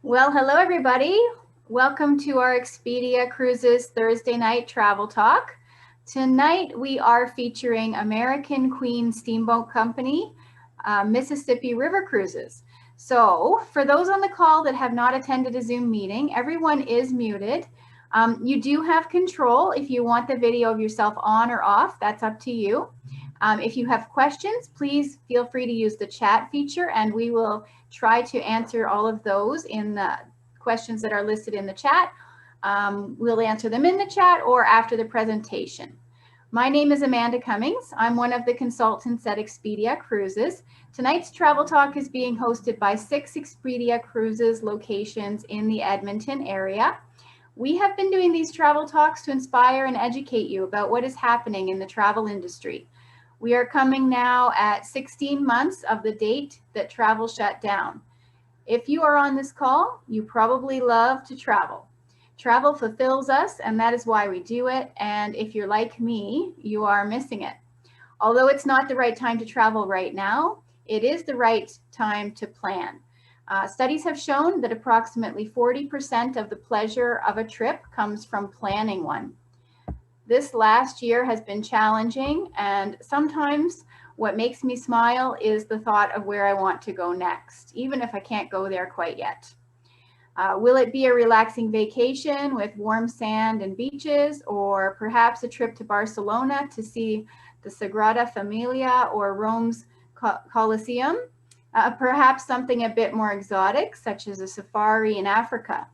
Well, hello everybody. Welcome to our Expedia Cruises Thursday night travel talk. Tonight we are featuring American Queen Steamboat Company, Mississippi River Cruises. So for those on the call that have not attended a Zoom meeting, everyone is muted. You do have control if you want the video of yourself on or off, that's up to you. If you have questions, please feel free to use the chat feature and we will try to answer all of those in the questions that are listed in the chat. We'll answer them in the chat or after the presentation. My name is Amanda Cummings. I'm one of the consultants at Expedia Cruises. Tonight's travel talk is being hosted by 6 Expedia Cruises locations in the Edmonton area. We have been doing these travel talks to inspire and educate you about what is happening in the travel industry. We are coming now at 16 months of the date that travel shut down. If you are on this call, you probably love to travel. Travel fulfills us, and that is why we do it. And if you're like me, you are missing it. Although it's not the right time to travel right now, it is the right time to plan. Studies have shown that approximately 40% of the pleasure of a trip comes from planning one. This last year has been challenging, and sometimes what makes me smile is the thought of where I want to go next, even if I can't go there quite yet. Will it be a relaxing vacation with warm sand and beaches, or perhaps a trip to Barcelona to see the Sagrada Familia or Rome's Colosseum? Perhaps something a bit more exotic, such as a safari in Africa.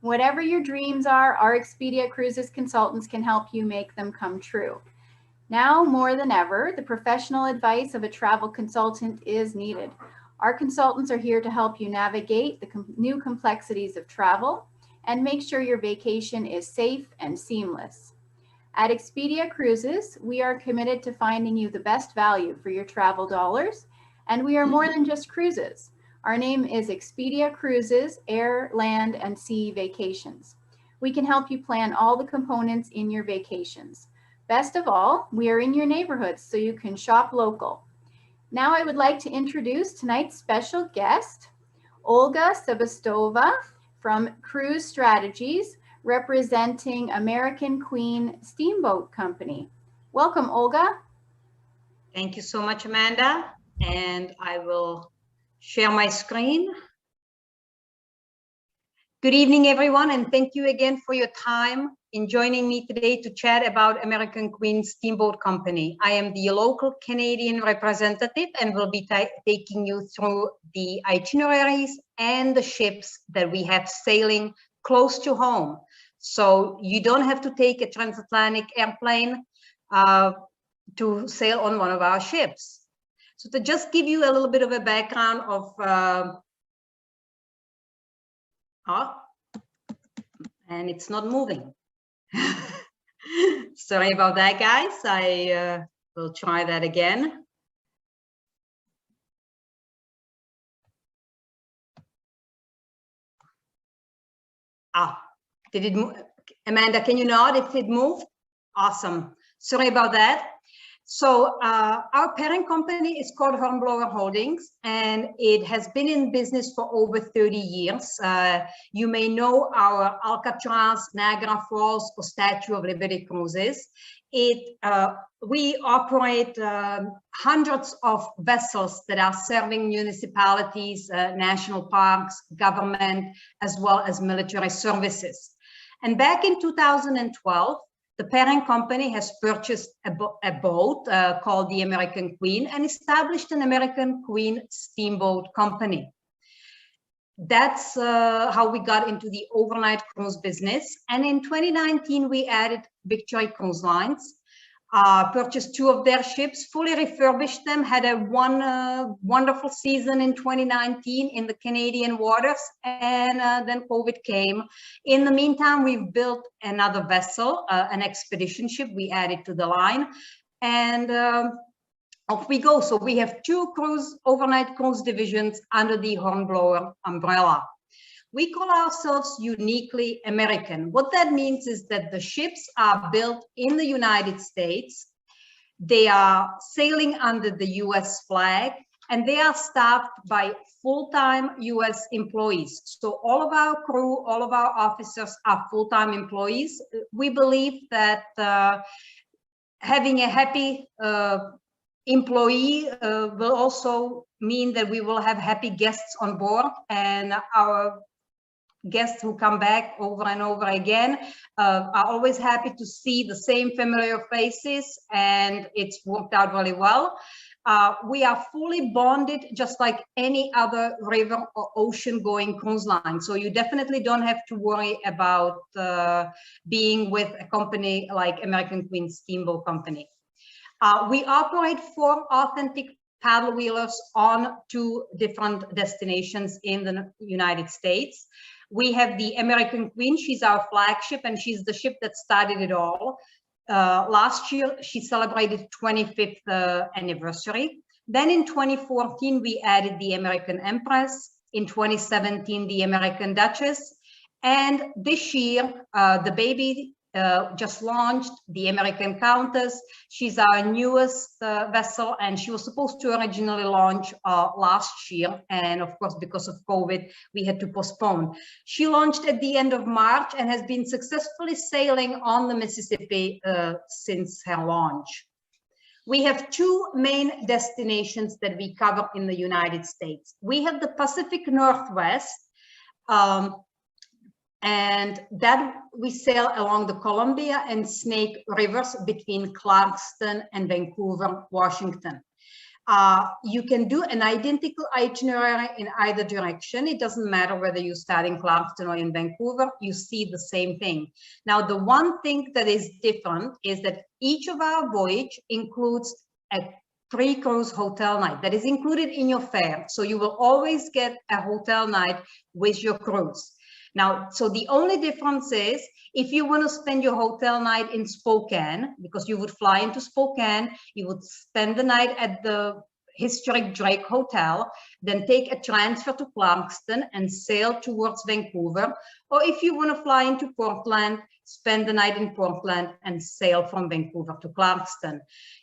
Whatever your dreams are, our Expedia Cruises consultants can help you make them come true. Now more than ever, the professional advice of a travel consultant is needed. Our consultants are here to help you navigate the new complexities of travel and make sure your vacation is safe and seamless. At Expedia Cruises, we are committed to finding you the best value for your travel dollars, and we are more than just cruises. Our name is Expedia Cruises, Air, Land, and Sea Vacations. We can help you plan all the components in your vacations. Best of all, we are in your neighborhoods so you can shop local. Now I would like to introduce tonight's special guest, Olga Sebestova from Cruise Strategies, representing American Queen Steamboat Company. Welcome, Olga. Thank you so much, Amanda. And I will share my screen. Good evening, everyone, and thank you again for your time in joining me today to chat about American Queen Steamboat Company. I am the local Canadian representative and will be taking you through the itineraries and the ships that we have sailing close to home. So you don't have to take a transatlantic airplane to sail on one of our ships. So to just give you a little bit of a background of, and it's not moving. Sorry about that, guys. I will try that again. Did it move? Amanda, can you nod if it moved? Awesome. Sorry about that. So our parent company is called Hornblower Holdings, and it has been in business for over 30 years. You may know our Alcatraz, Niagara Falls, or Statue of Liberty cruises. We operate hundreds of vessels that are serving municipalities, national parks, government, as well as military services. And back in 2012, the parent company has purchased a boat called the American Queen and established an American Queen Steamboat Company. That's how we got into the overnight cruise business. And in 2019, we added Victory Cruise Lines, purchased 2 of their ships, fully refurbished them, had a wonderful season in 2019 in the Canadian waters, and then COVID came. In the meantime, we've built another vessel, an expedition ship we added to the line, and off we go. So we have 2 overnight cruise divisions under the Hornblower umbrella. We call ourselves uniquely American. What that means is that the ships are built in the United States. They are sailing under the US flag, and they are staffed by full-time US employees. So all of our crew, all of our officers are full-time employees. We believe that having a happy employee will also mean that we will have happy guests on board, and our guests who come back over and over again are always happy to see the same familiar faces, and it's worked out really well. We are fully bonded, just like any other river or ocean going cruise line. So you definitely don't have to worry about being with a company like American Queen Steamboat Company. We operate 4 authentic paddle wheelers on 2 different destinations in the United States. We have the American Queen. She's our flagship, and she's the ship that started it all. Last year, she celebrated 25th anniversary. Then in 2014, we added the American Empress. In 2017, the American Duchess. And this year, the baby just launched, the American Countess. She's our newest vessel, and she was supposed to originally launch last year. And of course, because of COVID, we had to postpone. She launched at the end of March and has been successfully sailing on the Mississippi since her launch. We have 2 main destinations that we cover in the United States. We have the Pacific Northwest, and that we sail along the Columbia and Snake Rivers between Clarkston and Vancouver, Washington. You can do an identical itinerary in either direction. It doesn't matter whether you start in Clarkston or in Vancouver, you see the same thing. Now, the one thing that is different is that each of our voyage includes a pre-cruise hotel night that is included in your fare. So you will always get a hotel night with your cruise. Now, so the only difference is if you want to spend your hotel night in Spokane, because you would fly into Spokane, you would spend the night at the historic Drake Hotel, then take a transfer to Clarkston and sail towards Vancouver. Or if you want to fly into Portland, spend the night in Portland and sail from Vancouver to Clarkston.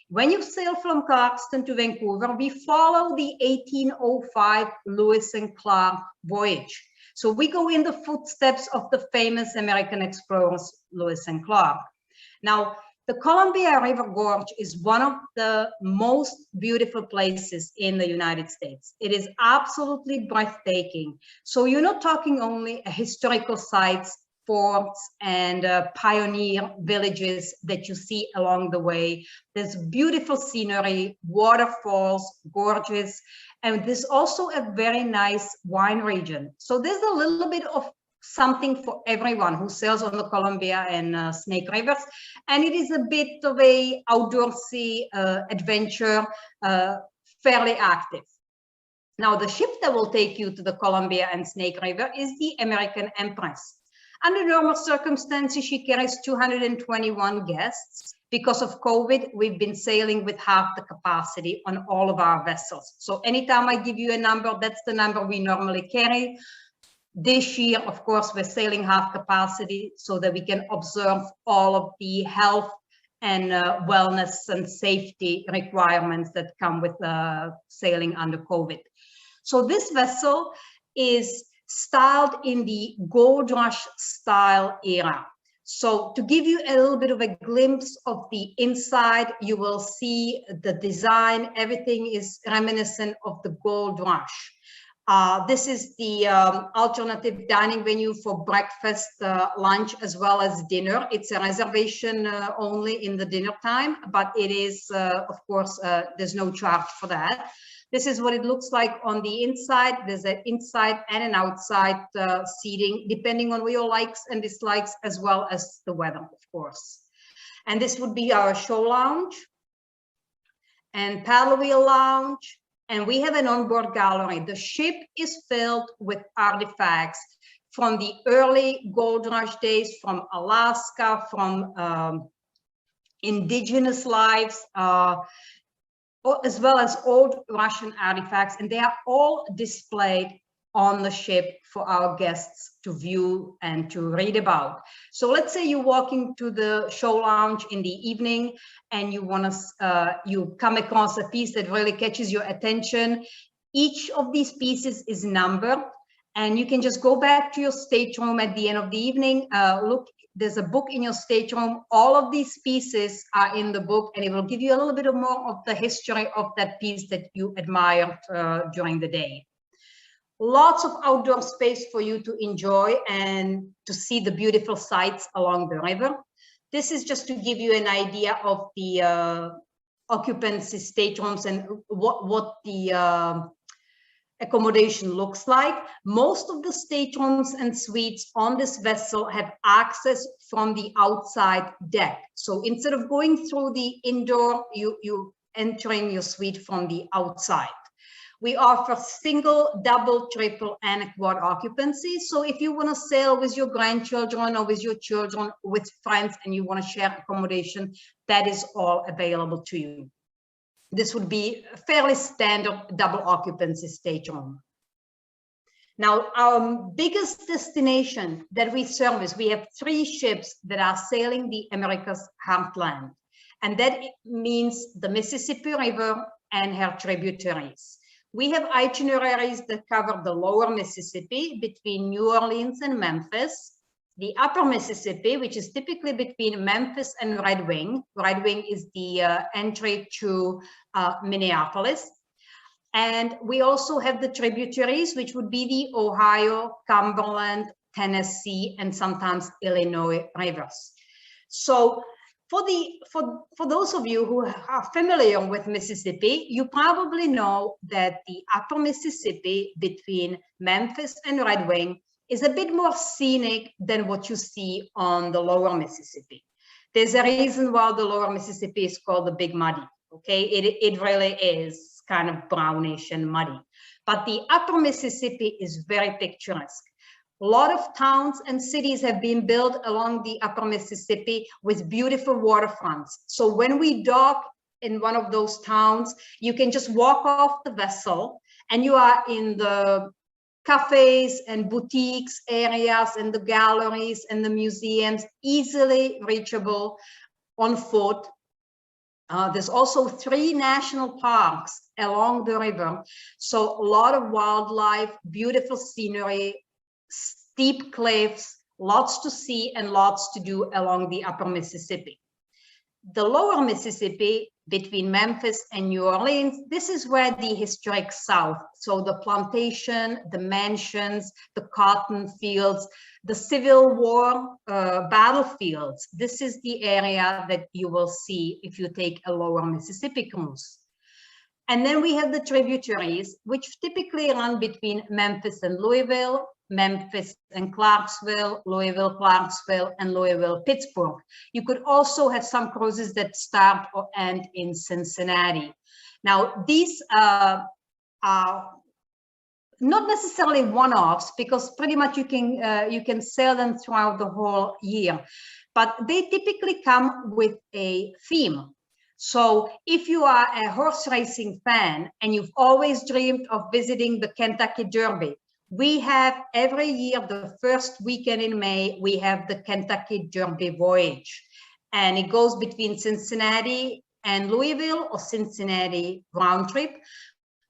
When you sail from Clarkston to Vancouver, we follow the 1805 Lewis and Clark voyage. So we go in the footsteps of the famous American explorers, Lewis and Clark. Now, the Columbia River Gorge is one of the most beautiful places in the United States. It is absolutely breathtaking. So you're not talking only historical sites, forts, and pioneer villages that you see along the way. There's beautiful scenery, waterfalls, gorges, and there's also a very nice wine region. So there's a little bit of something for everyone who sails on the Columbia and Snake Rivers. And it is a bit of a outdoorsy adventure, fairly active. Now, the ship that will take you to the Columbia and Snake River is the American Empress. Under normal circumstances, she carries 221 guests. Because of COVID, we've been sailing with half the capacity on all of our vessels. So anytime I give you a number, that's the number we normally carry. This year, of course, we're sailing half capacity so that we can observe all of the health and wellness and safety requirements that come with sailing under COVID. So this vessel is styled in the Gold Rush style era. So to give you a little bit of a glimpse of the inside, you will see the design. Everything is reminiscent of the Gold Rush. This is the alternative dining venue for breakfast, lunch, as well as dinner. It's a reservation only in the dinner time, but it is, of course, there's no charge for that. This is what it looks like on the inside. There's an inside and an outside seating, depending on your likes and dislikes, as well as the weather, of course. And this would be our show lounge and paddle wheel lounge. And we have an onboard gallery. The ship is filled with artifacts from the early Gold Rush days, from Alaska, from indigenous lives, as well as old Russian artifacts, and they are all displayed on the ship for our guests to view and to read about. So let's say you're walking to the show lounge in the evening and you want to, you come across a piece that really catches your attention. Each of these pieces is numbered, and you can just go back to your stateroom at the end of the evening. Look, there's a book in your stateroom. All of these pieces are in the book, and it will give you a little bit more of the history of that piece that you admired during the day. Lots of outdoor space for you to enjoy and to see the beautiful sights along the river. This is just to give you an idea of the occupancy staterooms and what the accommodation looks like. Most of the staterooms and suites on this vessel have access from the outside deck. So instead of going through the indoor, you entering your suite from the outside. We offer single, double, triple, and quad occupancy. So if you want to sail with your grandchildren or with your children, with friends, and you want to share accommodation, that is all available to you. This would be a fairly standard double occupancy stateroom. Now, our biggest destination that we service, we have 3 ships that are sailing the America's heartland. And that means the Mississippi River and her tributaries. We have itineraries that cover the lower Mississippi between New Orleans and Memphis, the upper Mississippi, which is typically between Memphis and Red Wing. Red Wing is the entry to Minneapolis. And we also have the tributaries, which would be the Ohio, Cumberland, Tennessee, and sometimes Illinois rivers. So for those of you who are familiar with Mississippi, you probably know that the upper Mississippi between Memphis and Red Wing is a bit more scenic than what you see on the lower Mississippi. There's a reason why the lower Mississippi is called the Big Muddy, okay? It really is kind of brownish and muddy. But the upper Mississippi is very picturesque. A lot of towns and cities have been built along the upper Mississippi with beautiful waterfronts. So when we dock in one of those towns, you can just walk off the vessel and you are in the cafes and boutiques areas and the galleries and the museums, easily reachable on foot. There's also 3 national parks along the river. So a lot of wildlife, beautiful scenery, steep cliffs, lots to see and lots to do along the upper Mississippi. The lower Mississippi between Memphis and New Orleans, this is where the historic South, so the plantation, the mansions, the cotton fields, the Civil War battlefields, this is the area that you will see if you take a lower Mississippi cruise. And then we have the tributaries, which typically run between Memphis and Louisville, Memphis and Clarksville, Louisville, Clarksville, and Louisville, Pittsburgh. You could also have some cruises that start or end in Cincinnati. Now, these are not necessarily one-offs because pretty much you can sail them throughout the whole year, but they typically come with a theme. So if you are a horse racing fan and you've always dreamed of visiting the Kentucky Derby, we have every year, the first weekend in May, we have the Kentucky Derby Voyage. And it goes between Cincinnati and Louisville or Cincinnati round trip.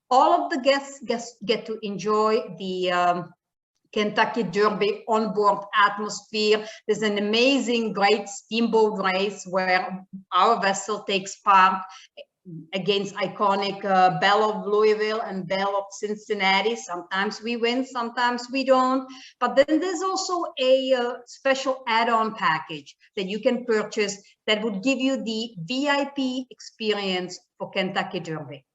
All of the guests get to enjoy the Kentucky Derby onboard atmosphere. There's an amazing, great steamboat race where our vessel takes part against iconic Belle of Louisville and Belle of Cincinnati. Sometimes we win, sometimes we don't. But then there's also a special add-on package that you can purchase that would give you the VIP experience for Kentucky Derby.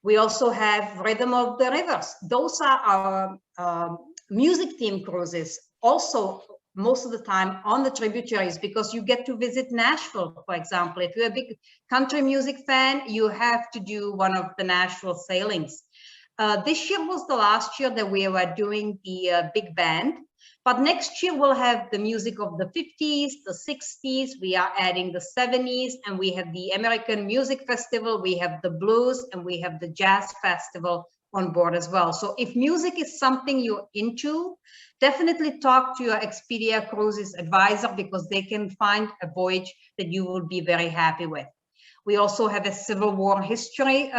We also have Rhythm of the Rivers. Those are our music theme cruises, also most of the time on the tributaries, because you get to visit Nashville, for example. If you're a big country music fan, you have to do one of the Nashville sailings. This year was the last year that we were doing the big band, but next year we'll have the music of the 50s, the 60s, we are adding the 70s, and we have the American Music Festival, we have the blues, and we have the jazz festival on board as well. So if music is something you're into, definitely talk to your Expedia Cruises advisor, because they can find a voyage that you will be very happy with. We also have a Civil War history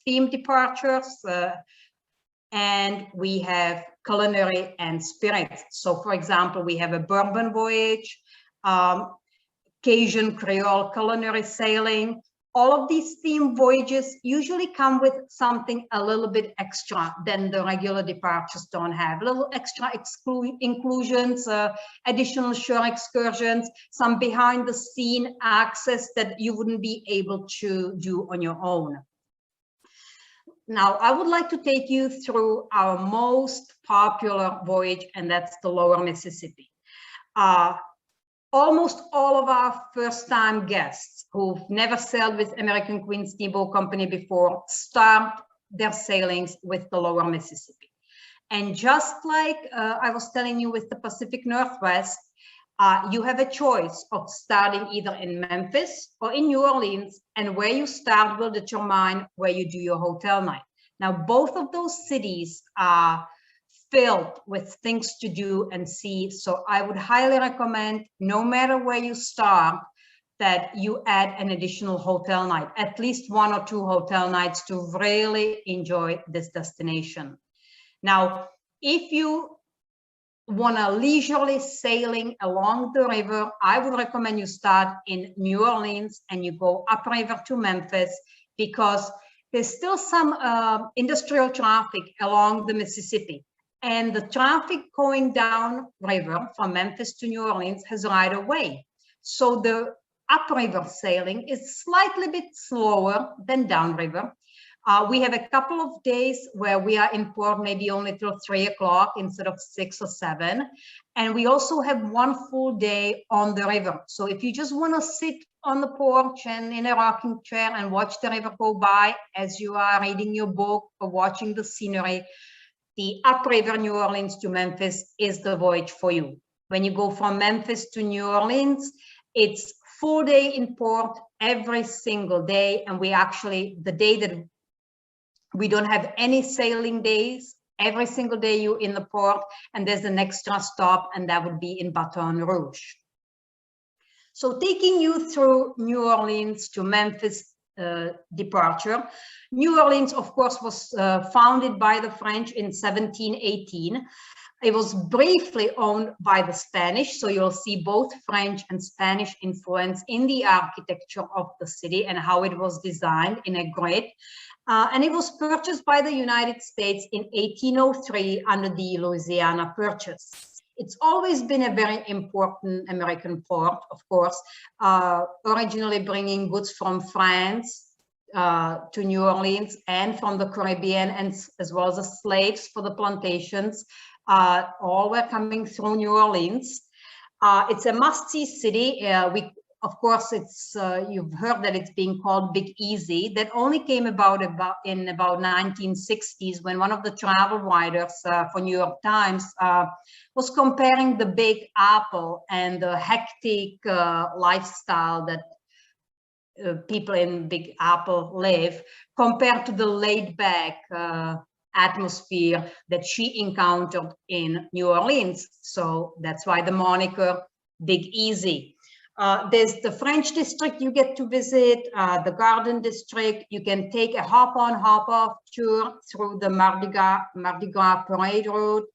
theme departures, and we have culinary and spirits. So for example, we have a bourbon voyage, Cajun Creole culinary sailing. All of these theme voyages usually come with something a little bit extra than the regular departures don't have. A little extra inclusions, additional shore excursions, some behind the scene access that you wouldn't be able to do on your own. Now, I would like to take you through our most popular voyage, and that's the Lower Mississippi. Almost all of our first-time guests who've never sailed with American Queen Steamboat Company before start their sailings with the Lower Mississippi. And just like I was telling you with the Pacific Northwest, you have a choice of starting either in Memphis or in New Orleans, and where you start will determine where you do your hotel night. Now, both of those cities are filled with things to do and see. So I would highly recommend, no matter where you start, that you add an additional hotel night, at least 1 or 2 hotel nights, to really enjoy this destination. Now, if you want a leisurely sailing along the river, I would recommend you start in New Orleans and you go upriver to Memphis, because there's still some industrial traffic along the Mississippi. And the traffic going down river from Memphis to New Orleans has right of way. So the upriver sailing is slightly bit slower than downriver. We have a couple of days where we are in port maybe only till 3 o'clock instead of 6 or 7. And we also have 1 full day on the river. So if you just want to sit on the porch and in a rocking chair and watch the river go by as you are reading your book or watching the scenery, the upriver New Orleans to Memphis is the voyage for you. When you go from Memphis to New Orleans, it's full day in port every single day. And we actually, the day that we don't have any sailing days, every single day you're in the port, and there's an extra stop, and that would be in Baton Rouge. So taking you through New Orleans to Memphis departure. New Orleans, of course, was founded by the French in 1718. It was briefly owned by the Spanish, so you'll see both French and Spanish influence in the architecture of the city and how it was designed in a grid. And it was purchased by the United States in 1803 under the Louisiana Purchase. It's always been a very important American port, of course, originally bringing goods from France to New Orleans and from the Caribbean, and as well as the slaves for the plantations. All were coming through New Orleans. It's a must-see city. Of course, it's you've heard that it's being called Big Easy. That only came about in 1960s, when one of the travel writers for New York Times was comparing the Big Apple and the hectic lifestyle that people in Big Apple live, compared to the laid-back atmosphere that she encountered in New Orleans. So that's why the moniker Big Easy. There's the French district you get to visit, the Garden district. You can take a hop-on, hop-off tour through the Mardi Gras Parade Route.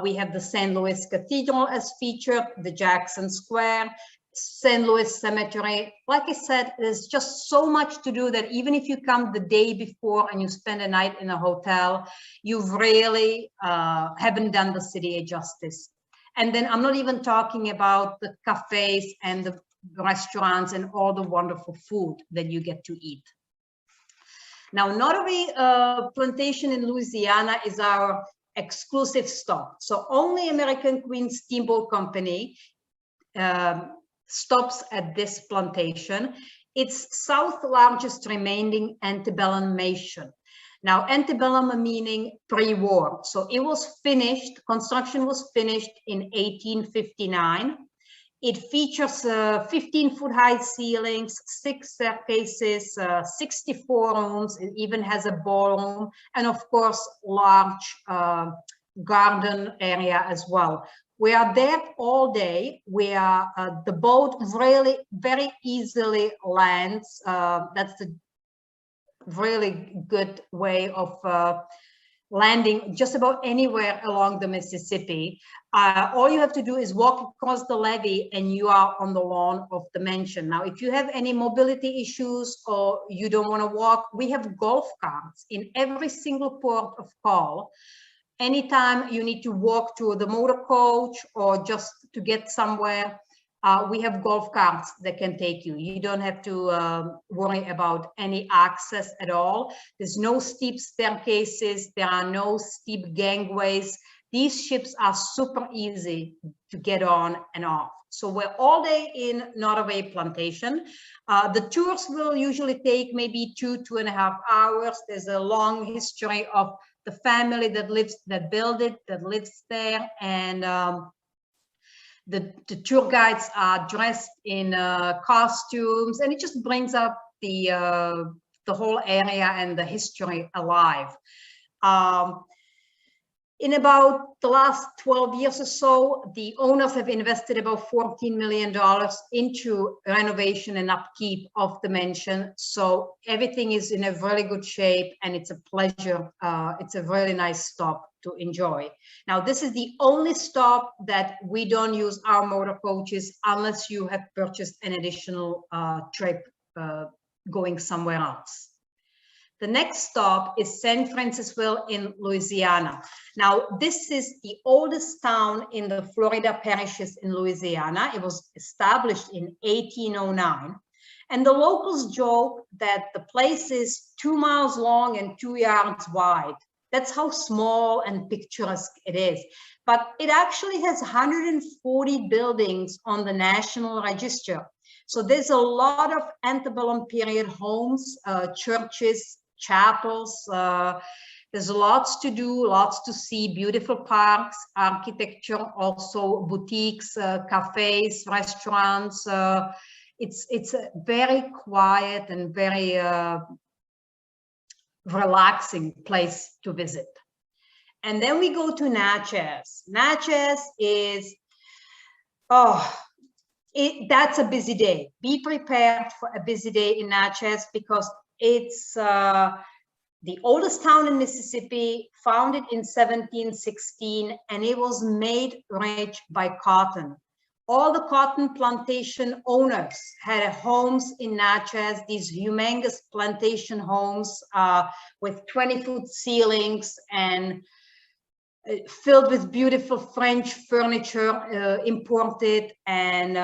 We have the St. Louis Cathedral as featured, the Jackson Square, St. Louis Cemetery. Like I said, there's just so much to do that even if you come the day before and you spend a night in a hotel, you really haven't done the city a justice. And then I'm not even talking about the cafes and the restaurants and all the wonderful food that you get to eat. Now, Nottoway Plantation in Louisiana is our exclusive stop. So only American Queen Steamboat Company stops at this plantation. It's South's largest remaining antebellum mansion. Now, antebellum meaning pre-war. So it was finished, construction was finished in 1859. It features 15-foot high ceilings, 6 staircases, 64 rooms. It even has a ballroom, and of course, large garden area as well. We are there all day. We are the boat really very easily lands. That's the really good way of landing just about anywhere along the Mississippi. All you have to do is walk across the levee and you are on the lawn of the mansion. Now, if you have any mobility issues or you don't want to walk, we have golf carts in every single port of call. Anytime you need to walk to the motor coach or just to get somewhere, we have golf carts that can take you. You don't have to worry about any access at all. There's no steep staircases. There are no steep gangways. These ships are super easy to get on and off. So we're all day in Nottoway Plantation. The tours will usually take maybe 2.5 hours. There's a long history of the family that built it, that lives there, and the tour guides are dressed in costumes, and it just brings up the whole area and the history alive. In about the last 12 years or so, the owners have invested about $14 million into renovation and upkeep of the mansion. So everything is in a really good shape, and it's a pleasure. It's a really nice stop to enjoy. Now, this is the only stop that we don't use our motor coaches unless you have purchased an additional trip going somewhere else. The next stop is San Francisville in Louisiana. Now, this is the oldest town in the Florida parishes in Louisiana. It was established in 1809. And the locals joke that the place is 2 miles long and 2 yards wide. That's how small and picturesque it is. But it actually has 140 buildings on the National Register. So there's a lot of antebellum period homes, churches, chapels. There's lots to do, lots to see, beautiful parks, architecture, also boutiques, cafes, restaurants. It's a very quiet and very relaxing place to visit. And then we go to Natchez. Natchez is, that's a busy day. Be prepared for a busy day in Natchez because it's the oldest town in Mississippi, founded in 1716, and it was made rich by cotton. All the cotton plantation owners had homes in Natchez, these humongous plantation homes with 20-foot ceilings and filled with beautiful French furniture imported, and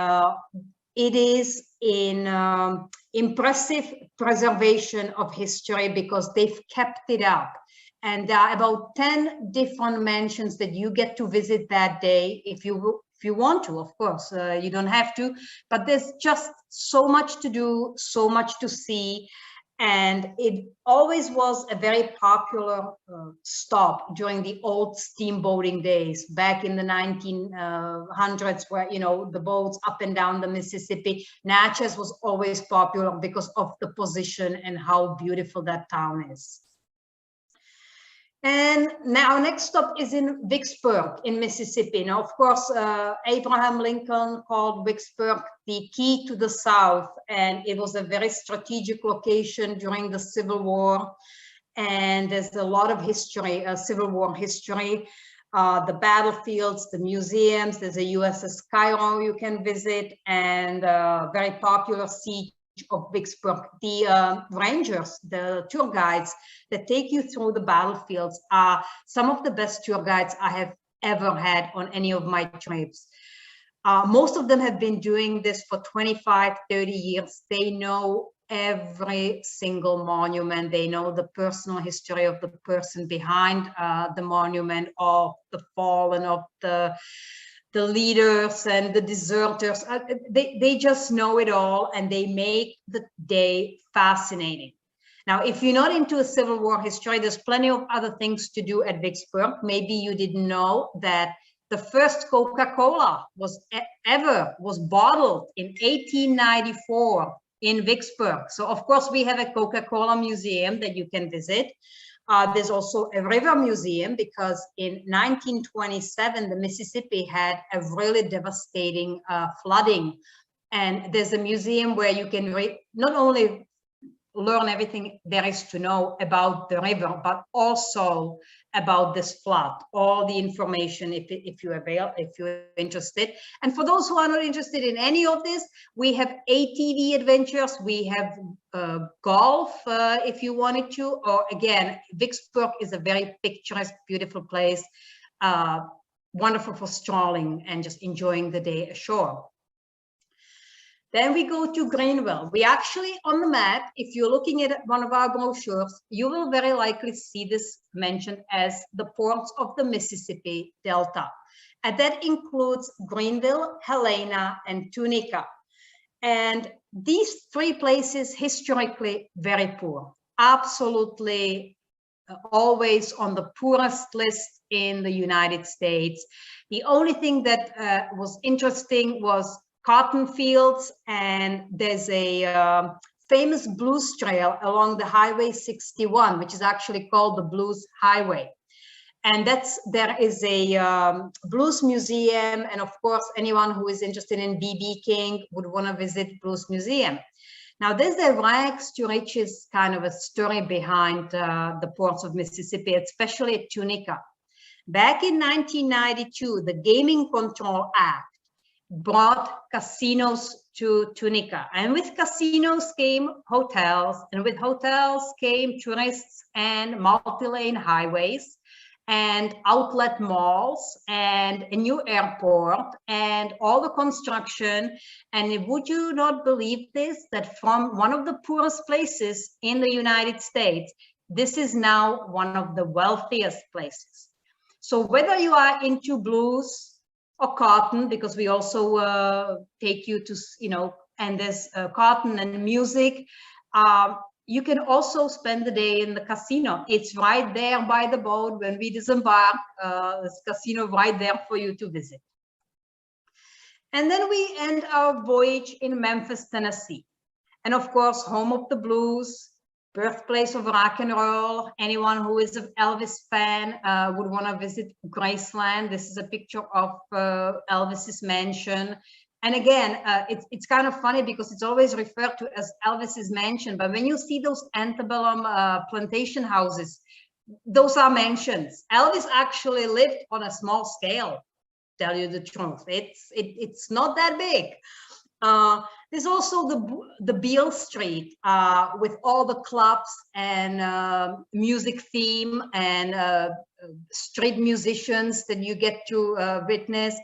it is in impressive preservation of history because they've kept it up. And there are about 10 different mansions that you get to visit that day if you want to, of course. You don't have to, but there's just so much to do, so much to see. And it always was a very popular stop during the old steamboating days back in the 1900s, where, you know, the boats up and down the Mississippi. Natchez was always popular because of the position and how beautiful that town is. And now our next stop is in Vicksburg in Mississippi. Now, of course, Abraham Lincoln called Vicksburg the key to the South, and it was a very strategic location during the Civil War. And there's a lot of history, Civil War history, the battlefields, the museums. There's a USS Cairo you can visit, and very popular siege of Vicksburg. The rangers, the tour guides that take you through the battlefields are some of the best tour guides I have ever had on any of my trips. Most of them have been doing this for 25, 30 years. They know every single monument. They know the personal history of the person behind the monument, of the fallen, of the leaders and the deserters. They just know it all, and they make the day fascinating. Now, if you're not into a Civil War history, there's plenty of other things to do at Vicksburg. Maybe you didn't know that The first Coca-Cola was bottled in 1894 in Vicksburg. So of course we have a Coca-Cola museum that you can visit. There's also a river museum because in 1927, the Mississippi had a really devastating flooding. And there's a museum where you can not only learn everything there is to know about the river, but also about this flood, all the information if you're interested. And for those who are not interested in any of this, we have ATV adventures, we have golf if you wanted to, or again, Vicksburg is a very picturesque, beautiful place, wonderful for strolling and just enjoying the day ashore. Then we go to Greenville. We actually, on the map, if you're looking at one of our brochures, you will very likely see this mentioned as the ports of the Mississippi Delta. And that includes Greenville, Helena, and Tunica. And these three places, historically very poor, absolutely always on the poorest list in the United States. The only thing that was interesting was cotton fields, and there's a famous blues trail along the Highway 61, which is actually called the Blues Highway. And there is a blues museum, and of course, anyone who is interested in B.B. King would want to visit Blues Museum. Now, there's a rags to riches kind of a story behind the ports of Mississippi, especially at Tunica. Back in 1992, the Gaming Control Act brought casinos to Tunica, and with casinos came hotels, and with hotels came tourists and multi-lane highways and outlet malls and a new airport and all the construction. And would you not believe this, that from one of the poorest places in the United States, this is now one of the wealthiest places. So whether you are into blues or cotton, because we also take you to, and there's cotton and music, you can also spend the day in the casino. It's right there by the boat. When we disembark, there's a casino right there for you to visit. And then we end our voyage in Memphis, Tennessee. And of course, home of the blues, birthplace of rock and roll. Anyone who is an Elvis fan would want to visit Graceland. This is a picture of Elvis's mansion. And again, it's kind of funny because it's always referred to as Elvis's mansion. But when you see those antebellum plantation houses, those are mansions. Elvis actually lived on a small scale, tell you the truth. It's not that big. There's also the Beale Street with all the clubs and music theme and street musicians that you get to witness,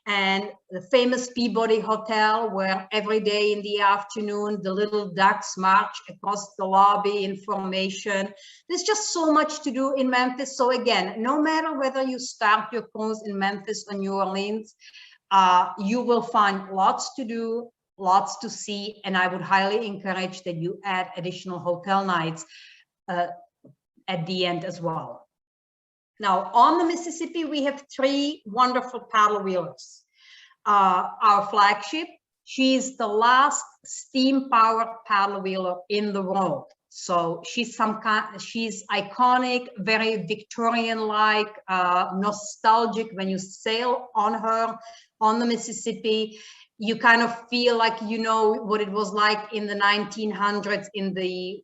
and the famous Peabody Hotel, where every day in the afternoon the little ducks march across the lobby in formation. There's just so much to do in Memphis. So again, no matter whether you start your cruise in Memphis or New Orleans, you will find lots to do, lots to see, and I would highly encourage that you add additional hotel nights at the end as well. Now, on the Mississippi, we have three wonderful paddle wheelers. Our flagship, she's the last steam-powered paddle wheeler in the world. So she's iconic, very Victorian-like, nostalgic. When you sail on her on the Mississippi, you kind of feel like you know what it was like in the 1900s, in the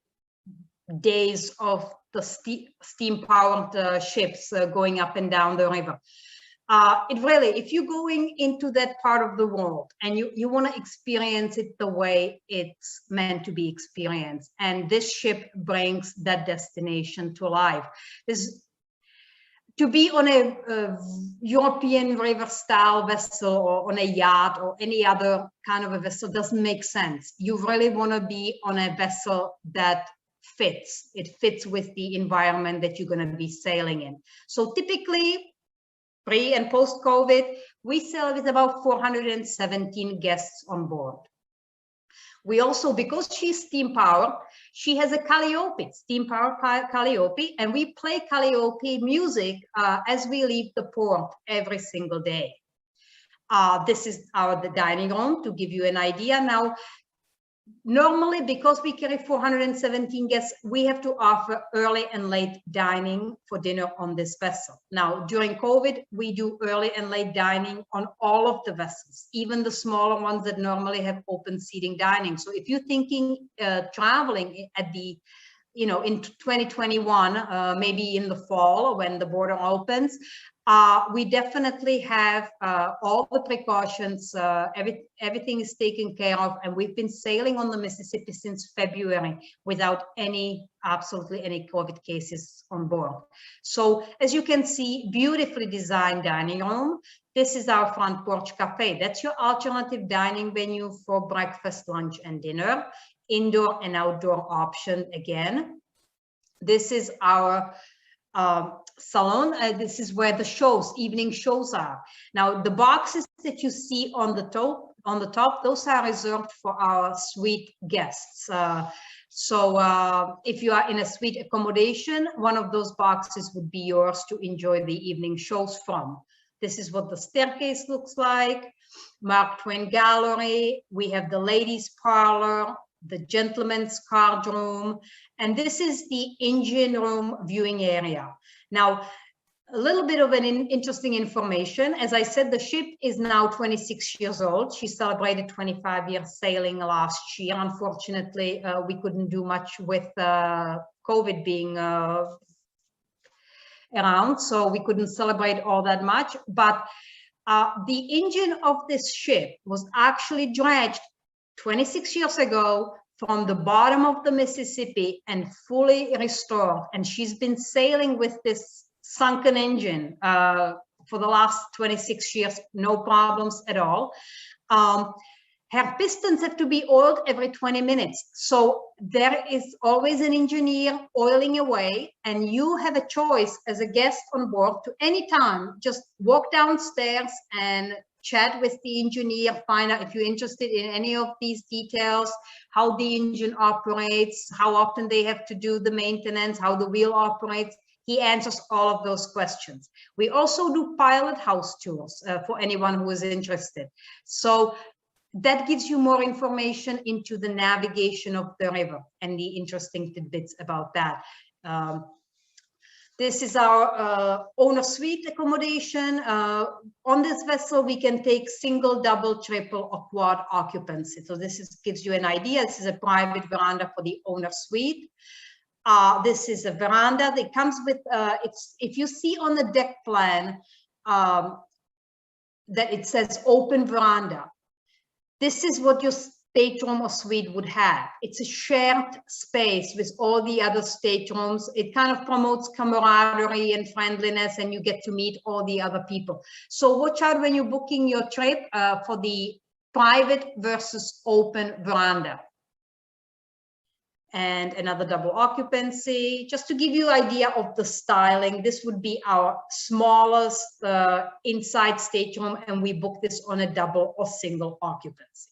days of the steam-powered ships going up and down the river. It really, if you're going into that part of the world and you want to experience it the way it's meant to be experienced, and this ship brings that destination to life. To be on a European river-style vessel or on a yacht or any other kind of a vessel doesn't make sense. You really want to be on a vessel that fits. It fits with the environment that you're going to be sailing in. So typically, pre and post-COVID, we sail with about 417 guests on board. We also, because she's steam powered, she has a CALLIOPE, steam powered CALLIOPE, and we play CALLIOPE music as we leave the port every single day. This is the dining room, to give you an idea. Now, normally, because we carry 417 guests, we have to offer early and late dining for dinner on this vessel. Now, during COVID, we do early and late dining on all of the vessels, even the smaller ones that normally have open seating dining. So if you're thinking traveling at the, in 2021, maybe in the fall when the border opens, we definitely have all the precautions. Everything is taken care of, and we've been sailing on the Mississippi since February without absolutely any COVID cases on board. So as you can see, beautifully designed dining room. This is our front porch cafe. That's your alternative dining venue for breakfast, lunch, and dinner. Indoor and outdoor option again. This is our salon. This is where the evening shows are. Now, the boxes that you see on the top, those are reserved for our suite guests. So if you are in a suite accommodation, one of those boxes would be yours to enjoy the evening shows from. This is what the staircase looks like. Mark Twain gallery. We have the ladies' parlor, the gentleman's cardroom, and this is the engine room viewing area. Now, a little bit of an interesting information. As I said, the ship is now 26 years old. She celebrated 25 years sailing last year. Unfortunately, we couldn't do much with COVID being around, so we couldn't celebrate all that much. But the engine of this ship was actually dredged 26 years ago from the bottom of the Mississippi and fully restored. And she's been sailing with this sunken engine for the last 26 years, no problems at all. Her pistons have to be oiled every 20 minutes. So there is always an engineer oiling away, and you have a choice as a guest on board to anytime just walk downstairs and chat with the engineer, find out if you're interested in any of these details, how the engine operates, how often they have to do the maintenance, how the wheel operates. He answers all of those questions. We also do pilot house tours for anyone who is interested. So that gives you more information into the navigation of the river and the interesting tidbits about that. This is our owner suite accommodation. On this vessel, we can take single, double, triple, or quad occupancy. So this gives you an idea. This is a private veranda for the owner suite. This is a veranda that comes with, if you see on the deck plan that it says open veranda, this is what your stateroom or suite would have. It's a shared space with all the other staterooms. It kind of promotes camaraderie and friendliness, and you get to meet all the other people. So watch out when you're booking your trip for the private versus open veranda. And another double occupancy. Just to give you an idea of the styling, this would be our smallest inside stateroom, and we book this on a double or single occupancy.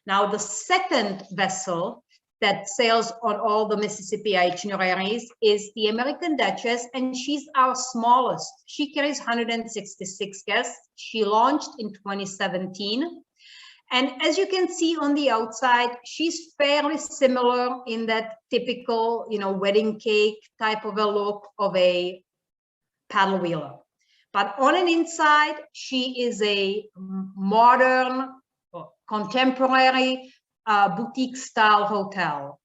Now, the second vessel that sails on all the Mississippi itineraries is the American Duchess, and she's our smallest. She carries 166 guests. She launched in 2017. And as you can see on the outside, she's fairly similar in that typical, wedding cake type of a look of a paddle wheeler. But on an inside, she is a modern, contemporary boutique style hotel.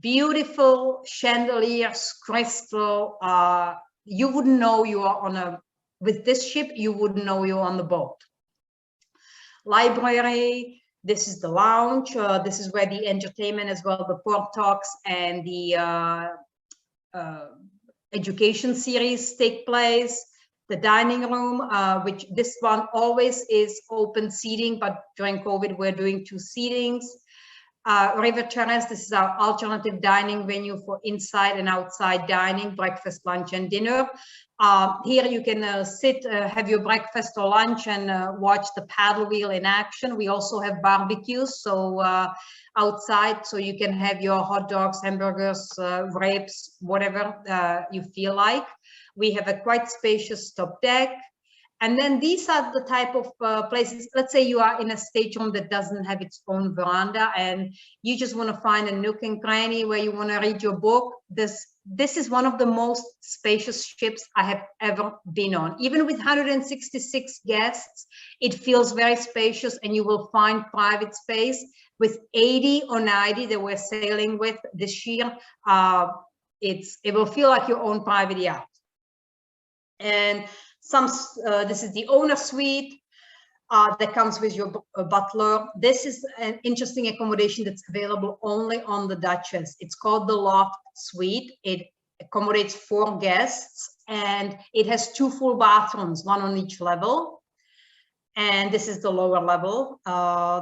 Beautiful chandeliers, crystal. You wouldn't know you are with this ship, you wouldn't know you're on the boat. Library, this is the lounge. This is where the entertainment as well, the port talks and the education series take place. The dining room, which this one always is open seating, but during COVID, we're doing 2 seatings. River Terrace, this is our alternative dining venue for inside and outside dining, breakfast, lunch, and dinner. Here you can sit, have your breakfast or lunch, and watch the paddle wheel in action. We also have barbecues, so outside, so you can have your hot dogs, hamburgers, ribs, whatever you feel like. We have a quite spacious top deck. And then these are the type of places, let's say you are in a stateroom that doesn't have its own veranda and you just want to find a nook and cranny where you want to read your book. This is one of the most spacious ships I have ever been on. Even with 166 guests, it feels very spacious and you will find private space. With 80 or 90 that we're sailing with this year, it will feel like your own private yacht. And this is the owner suite that comes with your butler. This is an interesting accommodation that's available only on the Duchess. It's called the Loft Suite. It accommodates 4 guests and it has 2 full bathrooms, one on each level. And this is the lower level.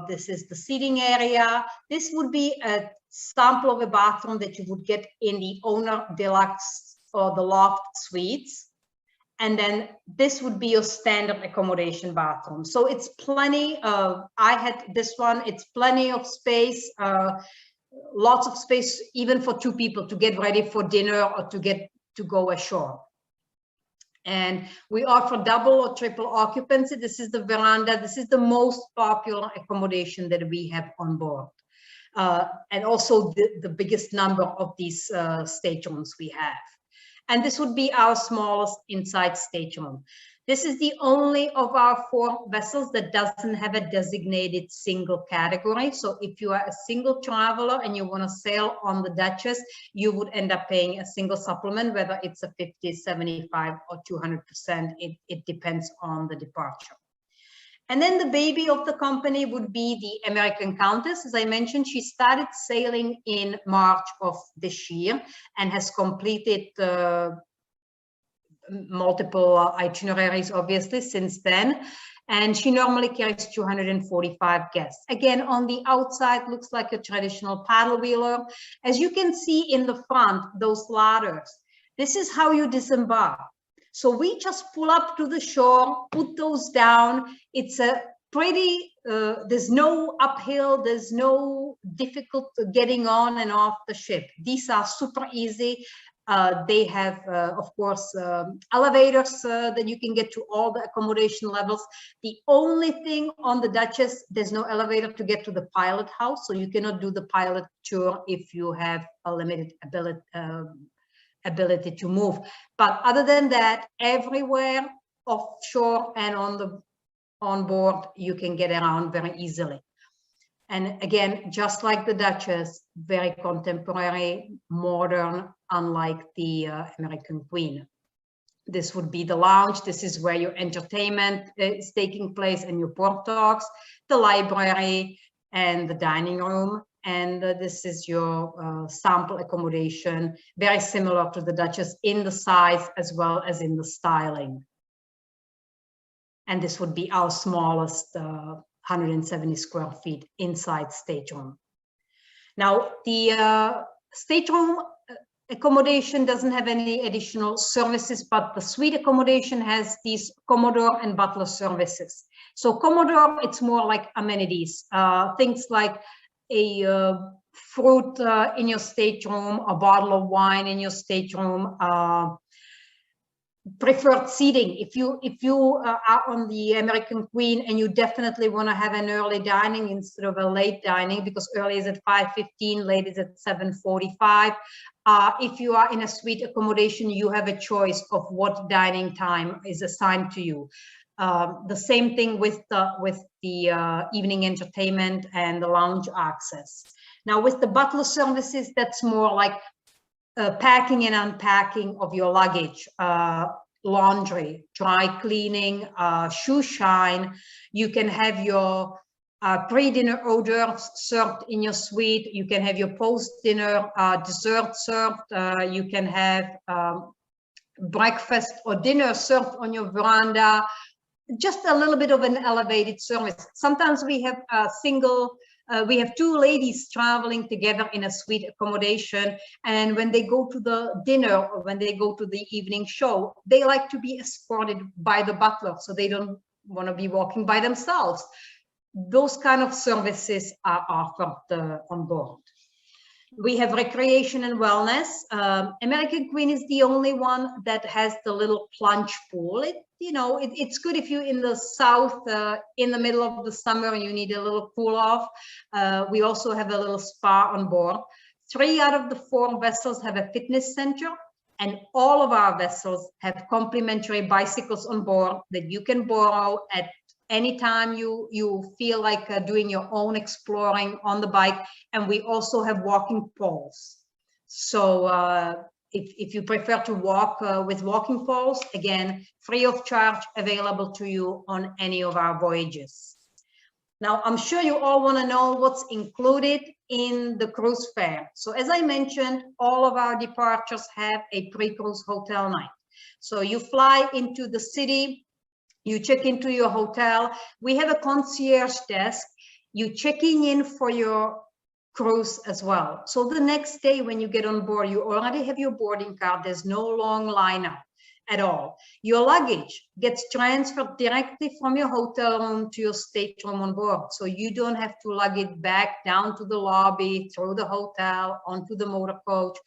This is the seating area. This would be a sample of a bathroom that you would get in the owner deluxe or the Loft suites. And then this would be your standard accommodation bathroom. So it's plenty of, I had this one, it's plenty of space, lots of space, even for 2 people to get ready for dinner or to go ashore. And we offer double or triple occupancy. This is the veranda. This is the most popular accommodation that we have on board. And also the biggest number of these staterooms we have. And this would be our smallest inside stateroom. This is the only of our 4 vessels that doesn't have a designated single category. So if you are a single traveler and you want to sail on the Duchess, you would end up paying a single supplement, whether it's a 50, 75, or 200%. It depends on the departure. And then the baby of the company would be the American Countess. As I mentioned, she started sailing in March of this year and has completed multiple itineraries, obviously, since then. And she normally carries 245 guests. Again, on the outside, looks like a traditional paddle wheeler. As you can see in the front, those ladders, this is how you disembark. So we just pull up to the shore, put those down. It's a pretty, there's no uphill, there's no difficult getting on and off the ship. These are super easy. They have, of course, elevators that you can get to all the accommodation levels. The only thing on the Duchess, there's no elevator to get to the pilot house. So you cannot do the pilot tour if you have a limited ability to move. But other than that, everywhere offshore and on board, you can get around very easily. And again, just like the Duchess, very contemporary, modern, unlike the American Queen. This would be the lounge. This is where your entertainment is taking place and your port talks, the library, and the dining room. And this is your sample accommodation, very similar to the Duchess in the size as well as in the styling. And this would be our smallest 170 square feet inside stateroom. Now, the stateroom accommodation doesn't have any additional services, but the suite accommodation has these Commodore and butler services. So Commodore, it's more like amenities, things like a fruit in your stateroom, a bottle of wine in your stateroom, preferred seating. If you are on the American Queen and you definitely want to have an early dining instead of a late dining, because early is at 5:15, late is at 7:45. If you are in a suite accommodation, you have a choice of what dining time is assigned to you. The same thing with the evening entertainment and the lounge access. Now with the butler services, that's more like packing and unpacking of your luggage, laundry, dry cleaning, shoe shine. You can have your pre-dinner hors served in your suite. You can have your post-dinner dessert served. You can have breakfast or dinner served on your veranda. Just a little bit of an elevated service. Sometimes we have single We have two ladies traveling together in a suite accommodation, and when they go to the dinner or when they go to the evening show, they like to be escorted by the butler, so they don't want to be walking by themselves. Those kind of services are offered on board. We have recreation and wellness. American Queen is the only one that has the little plunge pool. It's good if you're in the south, in the middle of the summer, and you need a little cool off. We also have a little spa on board. 3 out of the 4 vessels have a fitness center, and all of our vessels have complimentary bicycles on board that you can borrow at anytime you feel like doing your own exploring on the bike. And we also have walking poles. So if you prefer to walk with walking poles, again, free of charge, available to you on any of our voyages. Now, I'm sure you all want to know what's included in the cruise fare. So as I mentioned, all of our departures have a pre-cruise hotel night. So you fly into the city, you check into your hotel. We have a concierge desk. You checking in for your cruise as well. So the next day when you get on board, you already have your boarding card. There's no long lineup at all. Your luggage gets transferred directly from your hotel room to your stateroom on board. So you don't have to lug it back down to the lobby, through the hotel, onto the motor coach.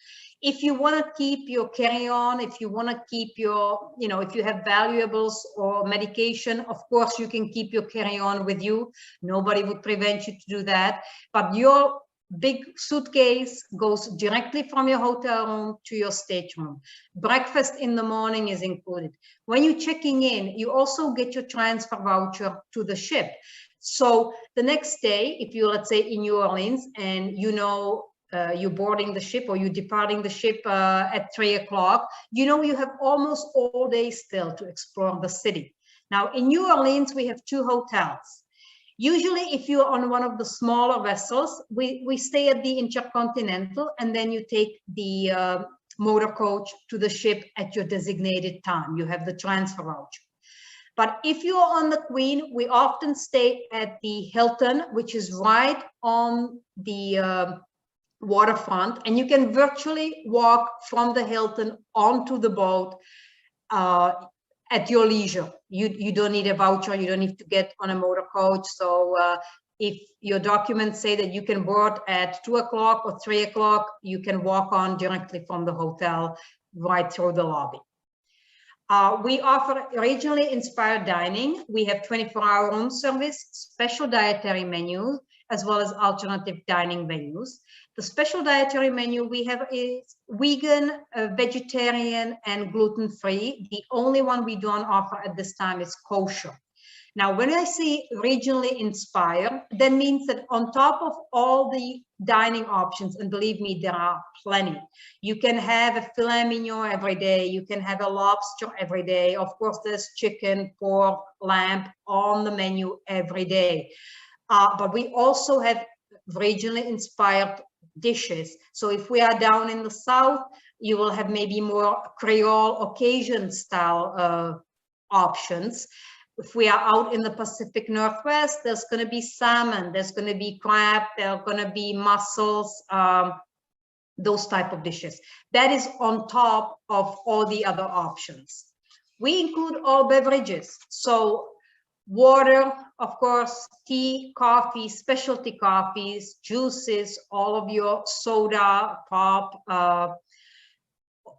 If you want to keep your carry-on, if you want to keep your, if you have valuables or medication, of course you can keep your carry-on with you. Nobody would prevent you to do that. But your big suitcase goes directly from your hotel room to your stateroom. Breakfast in the morning is included. When you're checking in, you also get your transfer voucher to the ship. So the next day, if you're, let's say, in New Orleans and you're boarding the ship or you're departing the ship at 3 o'clock, you have almost all day still to explore the city. Now, in New Orleans, we have 2 hotels. Usually, if you're on one of the smaller vessels, we stay at the Intercontinental, and then you take the motor coach to the ship at your designated time. You have the transfer voucher. But if you're on the Queen, we often stay at the Hilton, which is right on the waterfront, and you can virtually walk from the Hilton onto the boat at your leisure. You don't need a voucher, you don't need to get on a motor coach. So if your documents say that you can board at 2 o'clock or 3 o'clock, you can walk on directly from the hotel right through the lobby. We offer regionally inspired dining. We have 24-hour room service, special dietary menus, as well as alternative dining menus. The special dietary menu we have is vegan, vegetarian, and gluten-free. The only one we don't offer at this time is kosher. Now, when I say regionally inspired, that means that on top of all the dining options, and believe me, there are plenty. You can have a filet mignon every day. You can have a lobster every day. Of course, there's chicken, pork, lamb on the menu every day. But we also have regionally inspired dishes. So if we are down in the south, you will have maybe more Creole occasion style options. If we are out in the Pacific Northwest, there's going to be salmon, there's going to be crab, there are going to be mussels, those type of dishes. That is on top of all the other options. We include all beverages. So water, of course, tea, coffee, specialty coffees, juices, all of your soda, pop,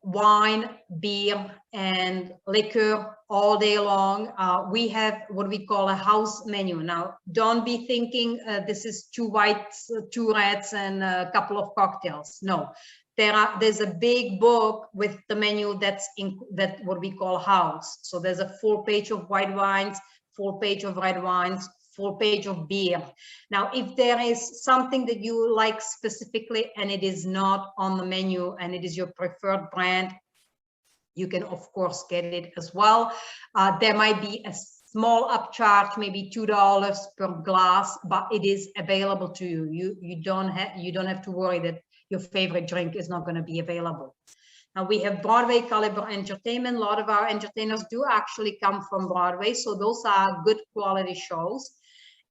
wine, beer, and liquor all day long. We have what we call a house menu. Now, don't be thinking this is 2 whites, 2 reds, and a couple of cocktails. No, there's a big book with the menu that's what we call house. So there's a full page of white wines, full page of red wines, full page of beer. Now, if there is something that you like specifically and it is not on the menu and it is your preferred brand, you can of course get it as well. There might be a small upcharge, maybe $2 per glass, but it is available to you. You don't have to worry that your favorite drink is not going to be available. Now we have Broadway-caliber entertainment. A lot of our entertainers do actually come from Broadway, so those are good quality shows.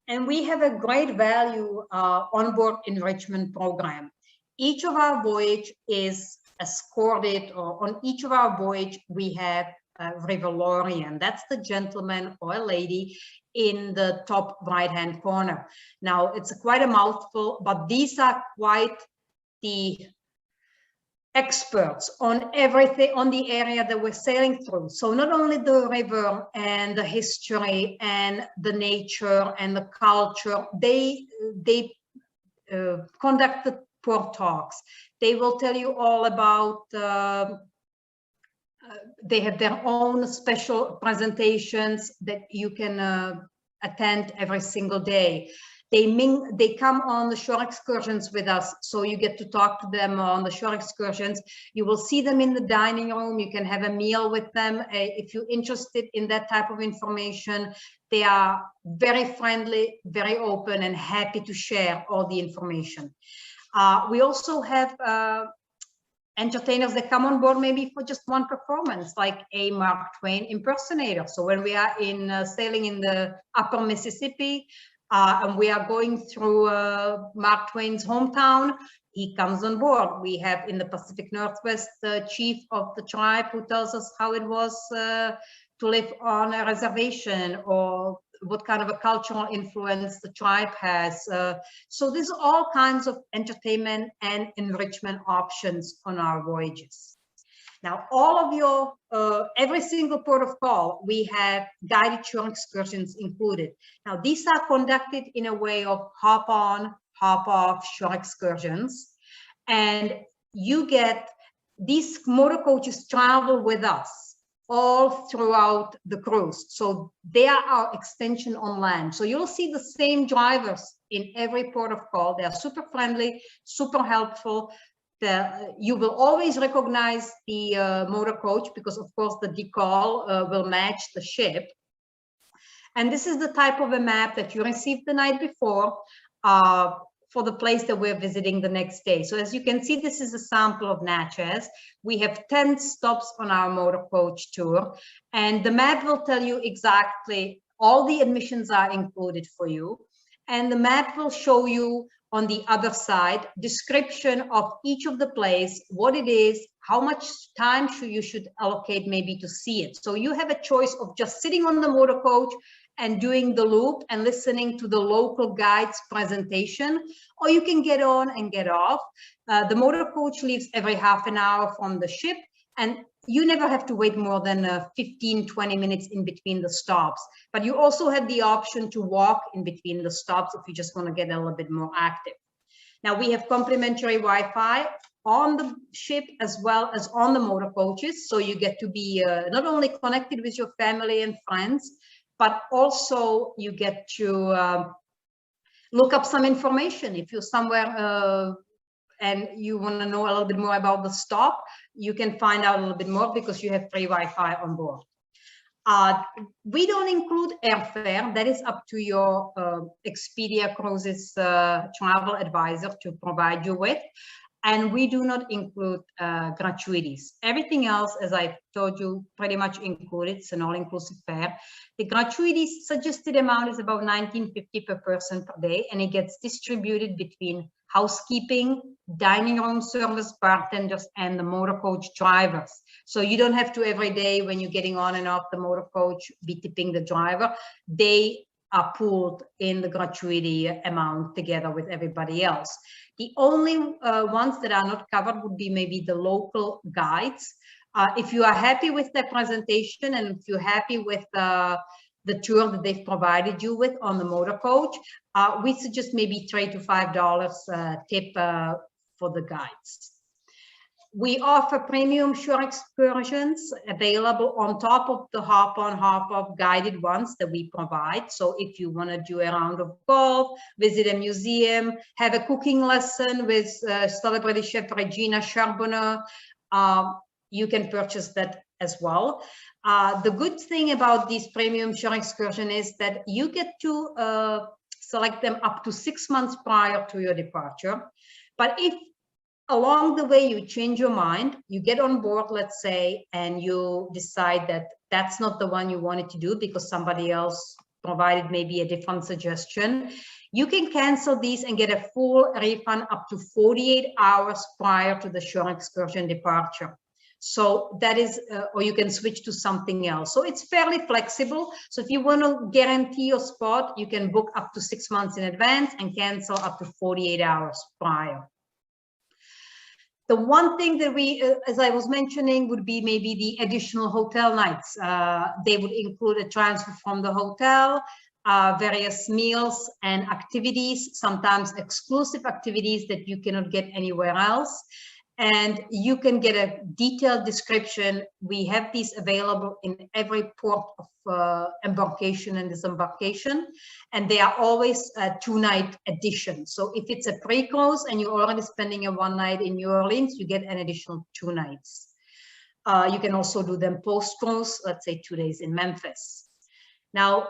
And we have a great value onboard enrichment program. Each of our voyage is escorted, or on each of our voyage, we have a riverboats. That's the gentleman or a lady in the top right-hand corner. Now, it's quite a mouthful, but these are quite the experts on everything, on the area that we're sailing through. So not only the river and the history and the nature and the culture, they conduct the port talks. They will tell you all about, they have their own special presentations that you can attend every single day. They come on the shore excursions with us, so you get to talk to them on the shore excursions. You will see them in the dining room. You can have a meal with them. If you're interested in that type of information, they are very friendly, very open, and happy to share all the information. We also have entertainers that come on board maybe for just one performance, like a Mark Twain impersonator. So when we are in sailing in the upper Mississippi, and we are going through Mark Twain's hometown, he comes on board. We have in the Pacific Northwest the chief of the tribe who tells us how it was to live on a reservation, or what kind of a cultural influence the tribe has. So there's all kinds of entertainment and enrichment options on our voyages. Now, all of your, every single port of call, we have guided shore excursions included. Now, these are conducted in a way of hop on, hop off shore excursions. And you get, these motor coaches travel with us all throughout the cruise. So they are our extension on land. So you'll see the same drivers in every port of call. They are super friendly, super helpful. You will always recognize the motor coach, because of course the decal will match the ship. And this is the type of a map that you received the night before for the place that we're visiting the next day. So as you can see, this is a sample of NATCHEZ. We have 10 stops on our motor coach tour, and the map will tell you exactly all the admissions are included for you. And the map will show you on the other side description of each of the place, what it is, how much time you should allocate maybe to see it. So you have a choice of just sitting on the motor coach and doing the loop and listening to the local guide's presentation, or you can get on and get off. The motor coach leaves every half an hour from the ship, and you never have to wait more than 15-20 minutes in between the stops. But you also have the option to walk in between the stops if you just want to get a little bit more active. Now, we have complimentary Wi-Fi on the ship as well as on the motor coaches. So you get to be not only connected with your family and friends, but also you get to look up some information. If you're somewhere and you want to know a little bit more about the stop, you can find out a little bit more because you have free Wi-Fi on board. We don't include airfare. That is up to your Expedia Cruises travel advisor to provide you with. And we do not include gratuities. Everything else, as I told you, pretty much included. It's an all-inclusive fare. The gratuities suggested amount is about $19.50 per person per day, and it gets distributed between housekeeping, dining room service, bartenders, and the motor coach drivers. So you don't have to every day when you're getting on and off the motor coach be tipping the driver. They are pooled in the gratuity amount together with everybody else. The only ones that are not covered would be maybe the local guides. If you are happy with their presentation and if you're happy with the tour that they've provided you with on the motor coach, we suggest maybe $3 to $5 tip for the guides. We offer premium shore excursions available on top of the hop-on, hop-off guided ones that we provide. So if you want to do a round of golf, visit a museum, have a cooking lesson with celebrity chef Regina Charbonneau, you can purchase that as well. The good thing about these premium shore excursion is that you get to select them up to 6 months prior to your departure. But if along the way you change your mind, you get on board, let's say, and you decide that that's not the one you wanted to do because somebody else provided maybe a different suggestion. You can cancel these and get a full refund up to 48 hours prior to the shore excursion departure. So that is, or you can switch to something else. So it's fairly flexible. So if you want to guarantee your spot, you can book up to 6 months in advance and cancel up to 48 hours prior. The one thing that we, as I was mentioning, would be maybe the additional hotel nights. They would include a transfer from the hotel, various meals and activities, sometimes exclusive activities that you cannot get anywhere else. And you can get a detailed description. We have these available in every port of embarkation and disembarkation, and they are always a 2-night addition. So if it's a pre-cruise and you're already spending a 1 night in New Orleans, you get an additional 2 nights. You can also do them post-cruise, let's say 2 days in Memphis. Now,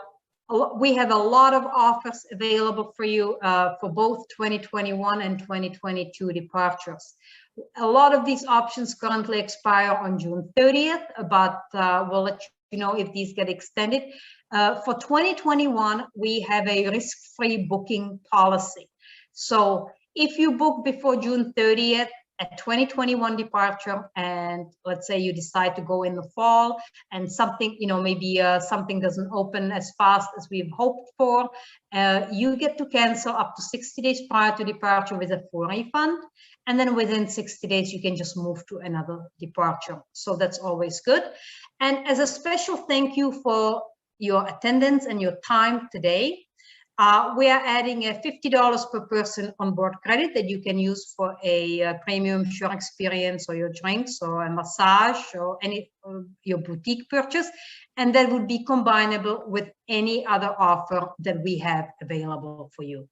we have a lot of offers available for you for both 2021 and 2022 departures. A lot of these options currently expire on June 30th, but we'll let you know if these get extended. For 2021, we have a risk-free booking policy. So if you book before June 30th, a 2021 departure, and let's say you decide to go in the fall and something, maybe something doesn't open as fast as we've hoped for, you get to cancel up to 60 days prior to departure with a full refund. And then within 60 days, you can just move to another departure. So that's always good. And as a special thank you for your attendance and your time today, we are adding a $50 per person on board credit that you can use for a premium shore experience or your drinks or a massage or your boutique purchase. And that would be combinable with any other offer that we have available for you.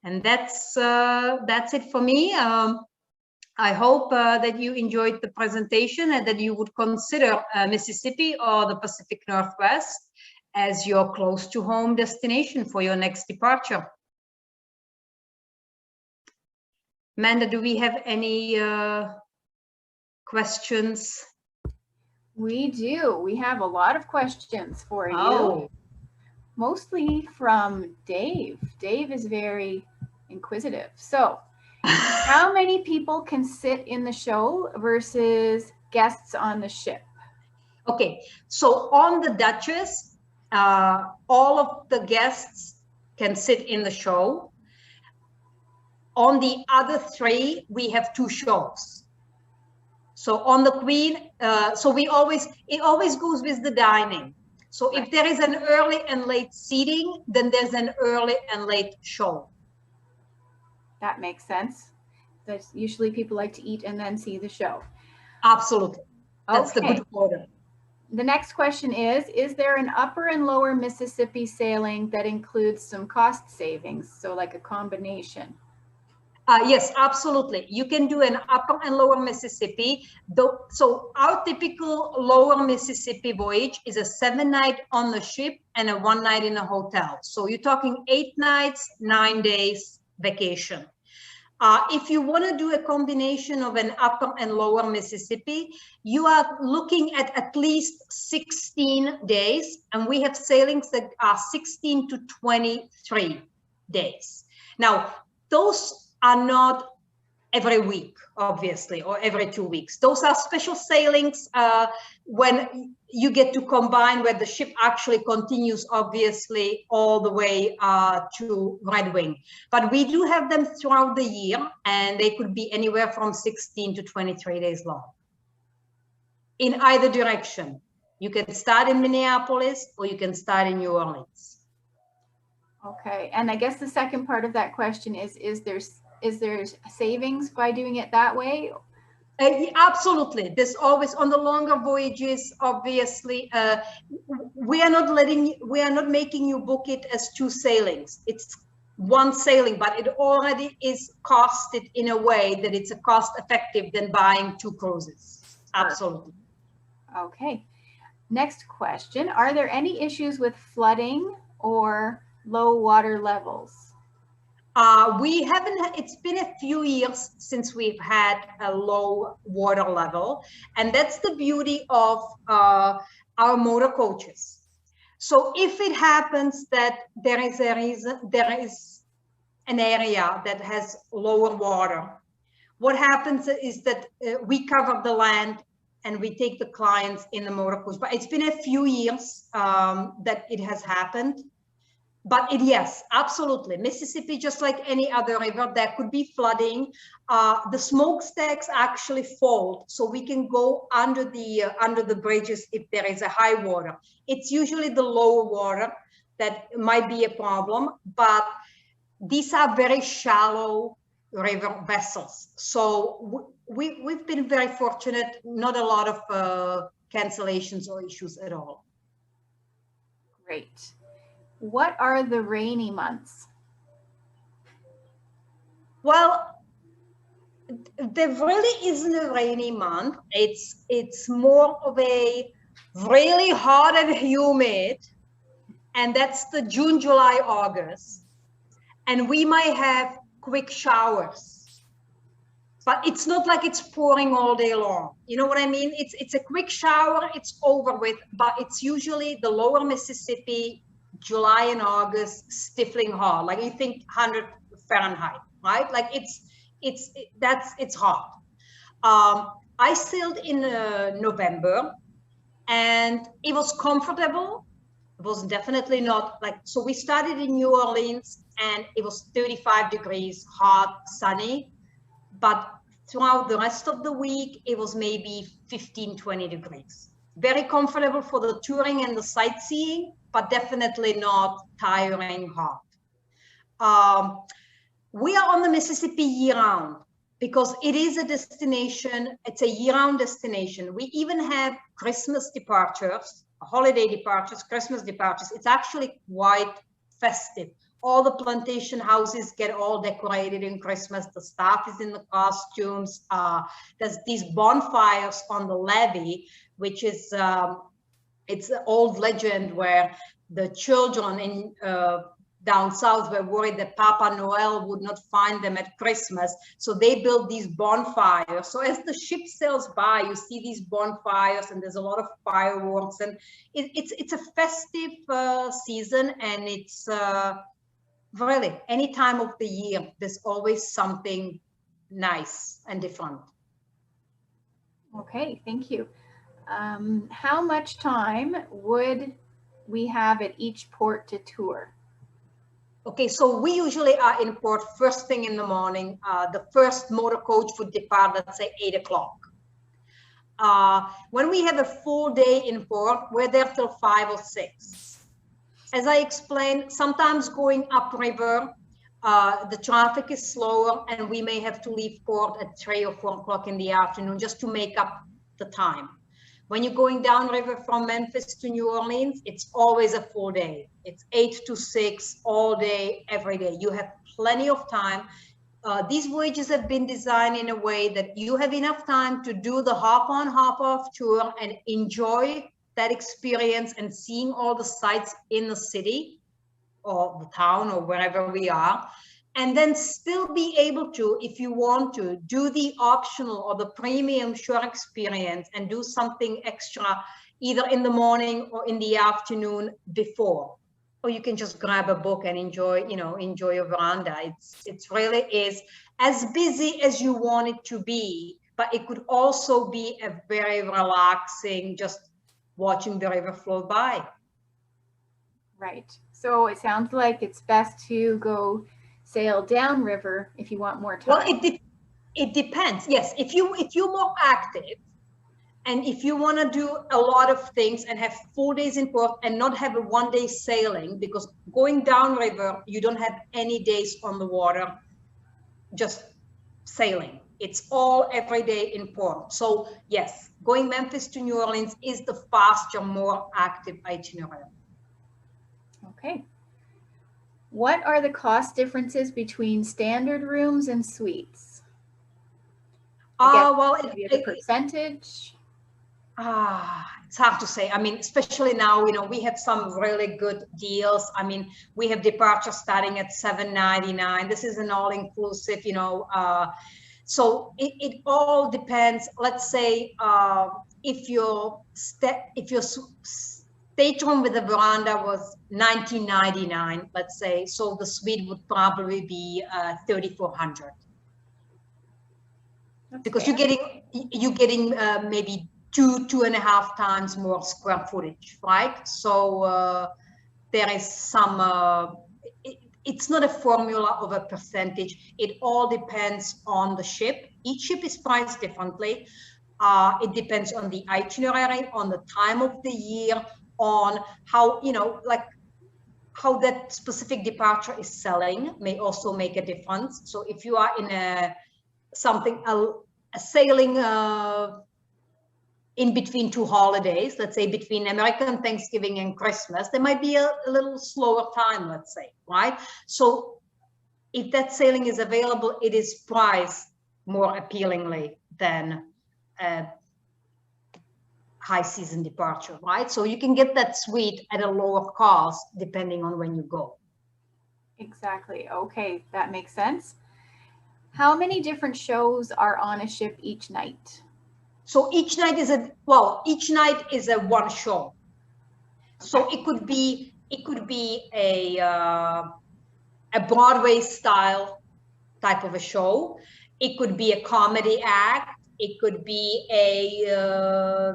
And that's it for me. I hope that you enjoyed the presentation and that you would consider Mississippi or the Pacific Northwest as your close to home destination for your next departure. Amanda, do we have any questions? We do. We have a lot of questions for you. Oh. Mostly from Dave. Dave is very inquisitive. So, how many people can sit in the show versus guests on the ship? Okay, so on the Duchess, all of the guests can sit in the show. On the other 3, we have 2 shows. So on the Queen, it always goes with the dining. So if there is an early and late seating, then there's an early and late show. That makes sense. That's usually people like to eat and then see the show. Absolutely. That's the good order. The next question is there an upper and lower Mississippi sailing that includes some cost savings? So like a combination? Yes, absolutely. You can do an upper and lower Mississippi. So our typical lower Mississippi voyage is a 7-night on the ship and a 1 night in a hotel. So you're talking 8 nights, 9 days vacation. If you want to do a combination of an upper and lower Mississippi, you are looking at least 16 days, and we have sailings that are 16 to 23 days. Now, those are not every week, obviously, or every 2 weeks. Those are special sailings when you get to combine where the ship actually continues, obviously, all the way to Red Wing. But we do have them throughout the year, and they could be anywhere from 16 to 23 days long. In either direction. You can start in Minneapolis or you can start in New Orleans. Okay, and I guess the second part of that question is there savings by doing it that way? Absolutely. There's always on the longer voyages, obviously, we are not making you book it as 2 sailings. It's 1 sailing, but it already is costed in a way that it's a cost effective than buying 2 cruises. Absolutely. Okay. Next question. Are there any issues with flooding or low water levels? We haven't, it's been a few years since we've had a low water level, and that's the beauty of our motor coaches. So if it happens that there is an area that has lower water, what happens is that we cover the land and we take the clients in the motor coach. But it's been a few years that it has happened. But yes, absolutely. Mississippi, just like any other river, there could be flooding. The smokestacks actually fold, so we can go under the bridges if there is a high water. It's usually the lower water that might be a problem, but these are very shallow river vessels. So we've been very fortunate, not a lot of cancellations or issues at all. Great. What are the rainy months? Well, there really isn't a rainy month. It's more of a really hot and humid, and that's the June, July, August. And we might have quick showers, but it's not like it's pouring all day long. You know what I mean? It's a quick shower, it's over with, but it's usually the lower Mississippi, July and August, stifling hot. Like you think 100 Fahrenheit, right? Like it's hot. I sailed in November, and it was comfortable. It was definitely not like, so we started in New Orleans and it was 35 degrees, hot, sunny, but throughout the rest of the week, it was maybe 15, 20 degrees. Very comfortable for the touring and the sightseeing, but definitely not tiring hot. We are on the Mississippi year-round because it is a destination. It's a year-round destination. We even have Christmas departures, holiday departures, Christmas departures. It's actually quite festive. All the plantation houses get all decorated in Christmas. The staff is in the costumes. There's these bonfires on the levee, which is, it's an old legend where the children in down south were worried that Papa Noel would not find them at Christmas. So they built these bonfires. So as the ship sails by, you see these bonfires and there's a lot of fireworks, and it's a festive season, and it's really any time of the year, there's always something nice and different. Okay, thank you. How much time would we have at each port to tour? Okay, so we usually are in port first thing in the morning. The first motor coach would depart, let's say 8 o'clock. When we have a full day in port, we're there till 5 or 6. As I explained, sometimes going upriver, the traffic is slower and we may have to leave port at 3 or 4 o'clock in the afternoon just to make up the time. When you're going downriver from Memphis to New Orleans, it's always a full day. It's 8 to 6 all day, every day. You have plenty of time. These voyages have been designed in a way that you have enough time to do the hop on, hop off tour and enjoy that experience and seeing all the sights in the city or the town or wherever we are. And then still be able to, if you want to, do the optional or the premium shore experience and do something extra either in the morning or in the afternoon before. Or you can just grab a book and enjoy, enjoy your veranda. It really is as busy as you want it to be, but it could also be a very relaxing, just watching the river flow by. Right. So it sounds like it's best to go sail downriver if you want more time. Well, it depends. Yes, if you're more active and if you want to do a lot of things and have 4 days in port and not have a 1 day sailing, because going downriver, you don't have any days on the water, just sailing. It's all every day in port. So yes, going Memphis to New Orleans is the faster, more active itinerary. Okay. What are the cost differences between standard rooms and suites? Well, the percentage. It's hard to say. I mean, especially now, we have some really good deals. I mean, we have departures starting at $7.99. This is an all-inclusive, so it all depends. Let's say if you're staying stateroom with a veranda was $19.99, let's say. So the suite would probably be $3,400. Because fair. you're getting maybe 2.5 times more square footage, right? So there is some. It's not a formula of a percentage. It all depends on the ship. Each ship is priced differently. It depends on the itinerary, on the time of the year, on how, you know, like how that specific departure is selling may also make a difference. So if you are in a sailing in between two holidays, let's say between American Thanksgiving and Christmas, there might be a little slower time, let's say, right? So if that sailing is available, it is priced more appealingly than a high season departure, right? So you can get that suite at a lower cost depending on when you go. Exactly. Okay, that makes sense. How many different shows are on a ship each night? So each night is a one show. So it could be a Broadway style type of a show. It could be a comedy act. It could be a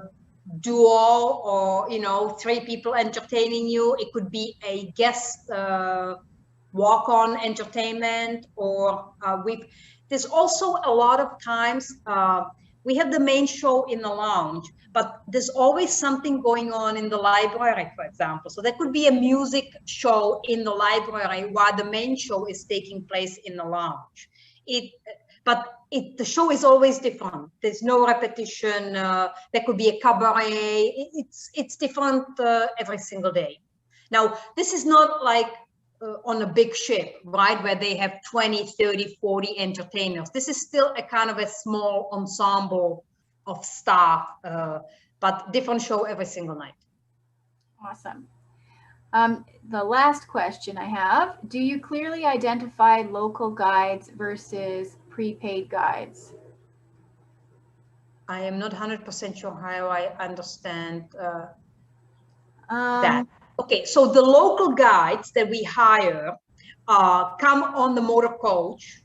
duo, or, you know, 3 people entertaining you. It could be a guest walk-on entertainment, or there's also a lot of times we have the main show in the lounge, but there's always something going on in the library, for example. So there could be a music show in the library while the main show is taking place in the lounge. The show is always different. There's no repetition. There could be a cabaret. It's different every single day. Now, this is not like on a big ship, right, where they have 20, 30, 40 entertainers. This is still a kind of a small ensemble of staff, but different show every single night. Awesome. The last question I have, do you clearly identify local guides versus prepaid guides? I am not 100% sure how I understand that. Okay, so the local guides that we hire come on the motor coach,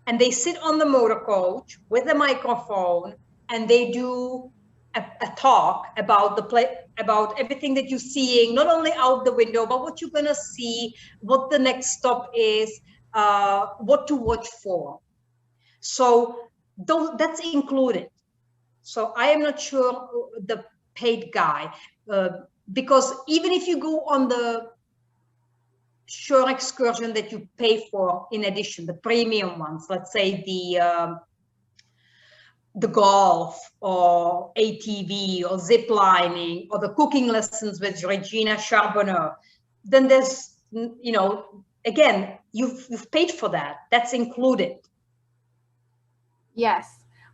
and they sit on the motor coach with a microphone, and they do a talk about about everything that you're seeing, not only out the window, but what you're gonna see, what the next stop is, what to watch for. So that's included. So I am not sure the paid guide, because even if you go on the shore excursion that you pay for in addition, the premium ones, let's say the golf or ATV or zip lining or the cooking lessons with Regina Charbonneau, then there's, you know, again, you've paid for that. That's included. Yes,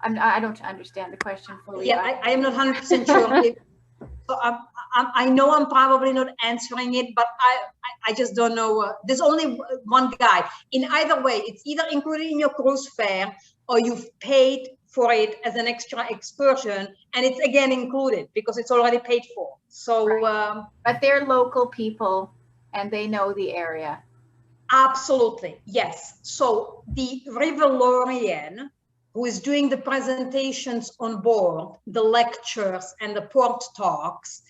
I don't understand the question fully. Yeah, I am not 100% sure. So I know I'm probably not answering it, but I just don't know. There's only one guide. In either way, it's either included in your cruise fare or you've paid for it as an extra excursion, and it's again included because it's already paid for. So, right. But they're local people and they know the area. Absolutely, yes. So the Riverandarian, who is doing the presentations on board, the lectures and the port talks,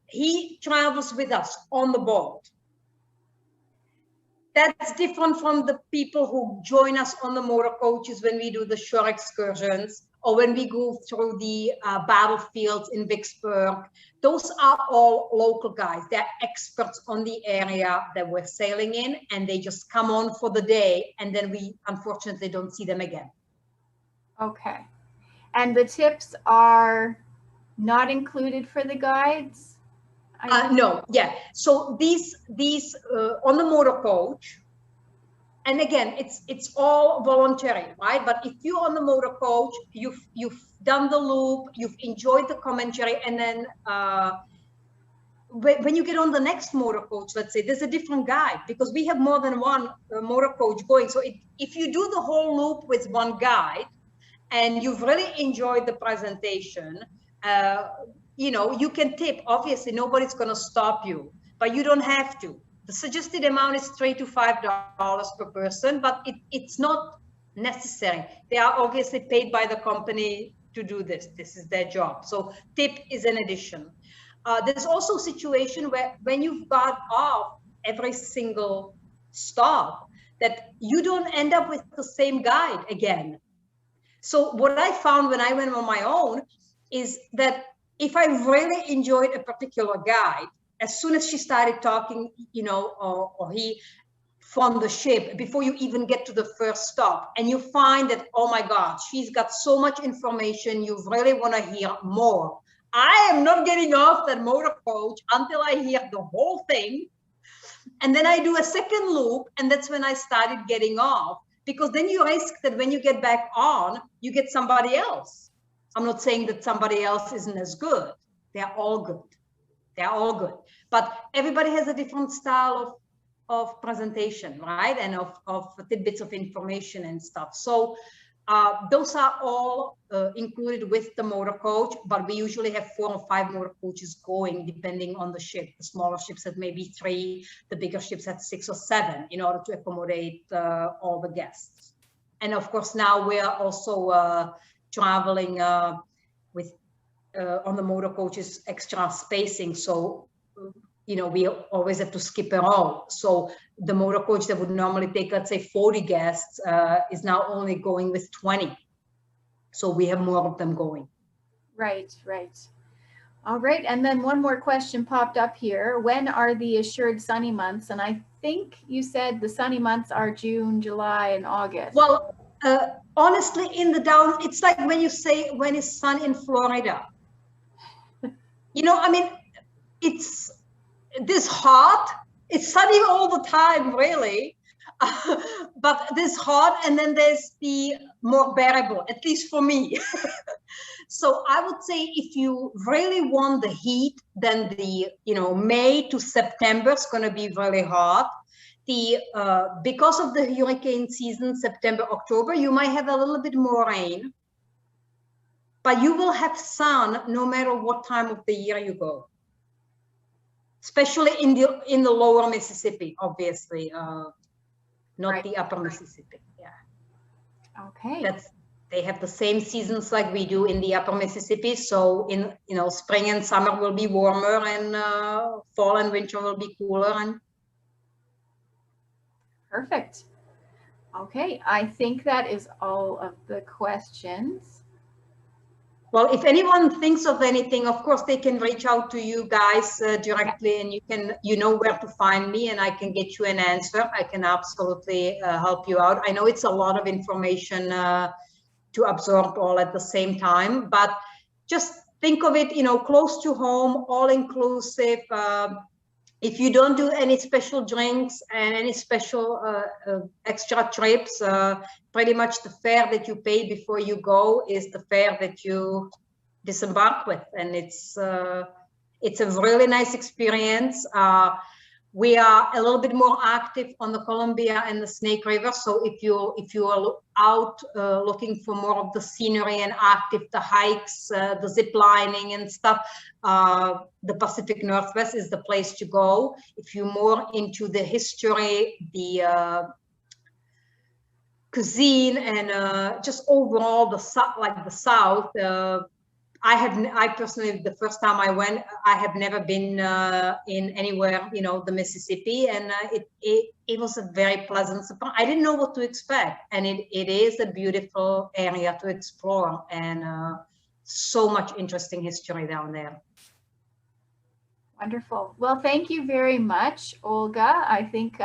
he travels with us on the boat. That's different from the people who join us on the motor coaches when we do the shore excursions or when we go through the battlefields in Vicksburg. Those are all local guys. They're experts on the area that we're sailing in, and they just come on for the day, and then we unfortunately don't see them again. Okay. And the tips are not included for the guides? No, yeah. So these on the motor coach, and again, it's all voluntary, right? But if you're on the motor coach, you've done the loop, you've enjoyed the commentary, and then when you get on the next motor coach, let's say, there's a different guide because we have more than one motor coach going. So if you do the whole loop with one guide and you've really enjoyed the presentation, you know, you can tip. Obviously, nobody's going to stop you, but you don't have to. The suggested amount is $3 to $5 per person, but it's not necessary. They are obviously paid by the company to do this. This is their job. So tip is an addition. There's also a situation where when you've got off every single stop, that you don't end up with the same guide again. So what I found when I went on my own is that if I really enjoyed a particular guide, as soon as she started talking, you know, or he, from the ship, before you even get to the first stop, and you find that, oh my God, she's got so much information, you really want to hear more. I am not getting off that motor coach until I hear the whole thing. And then I do a second loop, and that's when I started getting off, because then you risk that when you get back on, you get somebody else. I'm not saying that somebody else isn't as good. They're all good. They're all good. But everybody has a different style of presentation, right? And of tidbits of information and stuff. So those are all included with the motor coach, but we usually have 4 or 5 motor coaches going depending on the ship. The smaller ships had maybe 3, the bigger ships had 6 or 7 in order to accommodate all the guests. And of course, now we are also traveling with on the motor coaches extra spacing. So, you know, we always have to skip a row. So the motor coach that would normally take, let's say, 40 guests is now only going with 20. So we have more of them going. Right, right. All right. And then one more question popped up here. When are the assured sunny months? And I think you said the sunny months are June, July, and August. Well, honestly, in the down, it's like when you say, when is sun in Florida? You know, I mean, it's this hot, it's sunny all the time, really. But this hot, and then there's the more bearable, at least for me. So I would say if you really want the heat, then the, you know, May to September is going to be really hot. The because of the hurricane season, September, October, you might have a little bit more rain, but you will have sun no matter what time of the year you go. Especially in the lower Mississippi, obviously, not right. The upper Mississippi. Yeah. Okay. They have the same seasons like we do in the upper Mississippi. So in, you know, spring and summer will be warmer, and fall and winter will be cooler. And perfect. Okay, I think that is all of the questions. Well, if anyone thinks of anything, of course, they can reach out to you guys directly, and you know where to find me, and I can get you an answer. I can absolutely help you out. I know it's a lot of information to absorb all at the same time, but just think of it, you know, close to home, all inclusive. If you don't do any special drinks and any special extra trips, pretty much the fare that you pay before you go is the fare that you disembark with. And it's a really nice experience. We are a little bit more active on the Columbia and the Snake River. So if you are out looking for more of the scenery and active, the hikes, the zip lining and stuff, the Pacific Northwest is the place to go. If you're more into the history, the cuisine, and just overall the South, I personally, the first time I went, I have never been in anywhere, you know, the Mississippi, and it was a very pleasant surprise. I didn't know what to expect, and it is a beautiful area to explore, and so much interesting history down there. Wonderful. Well, thank you very much, Olga. I think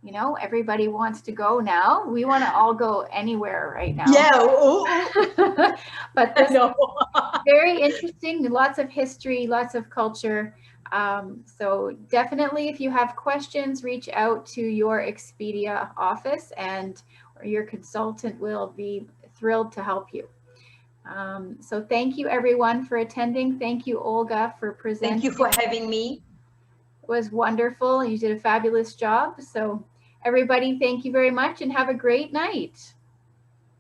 you know, everybody wants to go now. We want to all go anywhere right now. Yeah. But this is very interesting. Lots of history, lots of culture. So definitely, if you have questions, reach out to your Expedia office, and or your consultant will be thrilled to help you. So thank you, everyone, for attending. Thank you, Olga, for presenting. Thank you for having me. It was wonderful. You did a fabulous job. So everybody, thank you very much, and have a great night.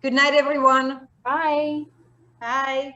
Good night, everyone. Bye. Bye.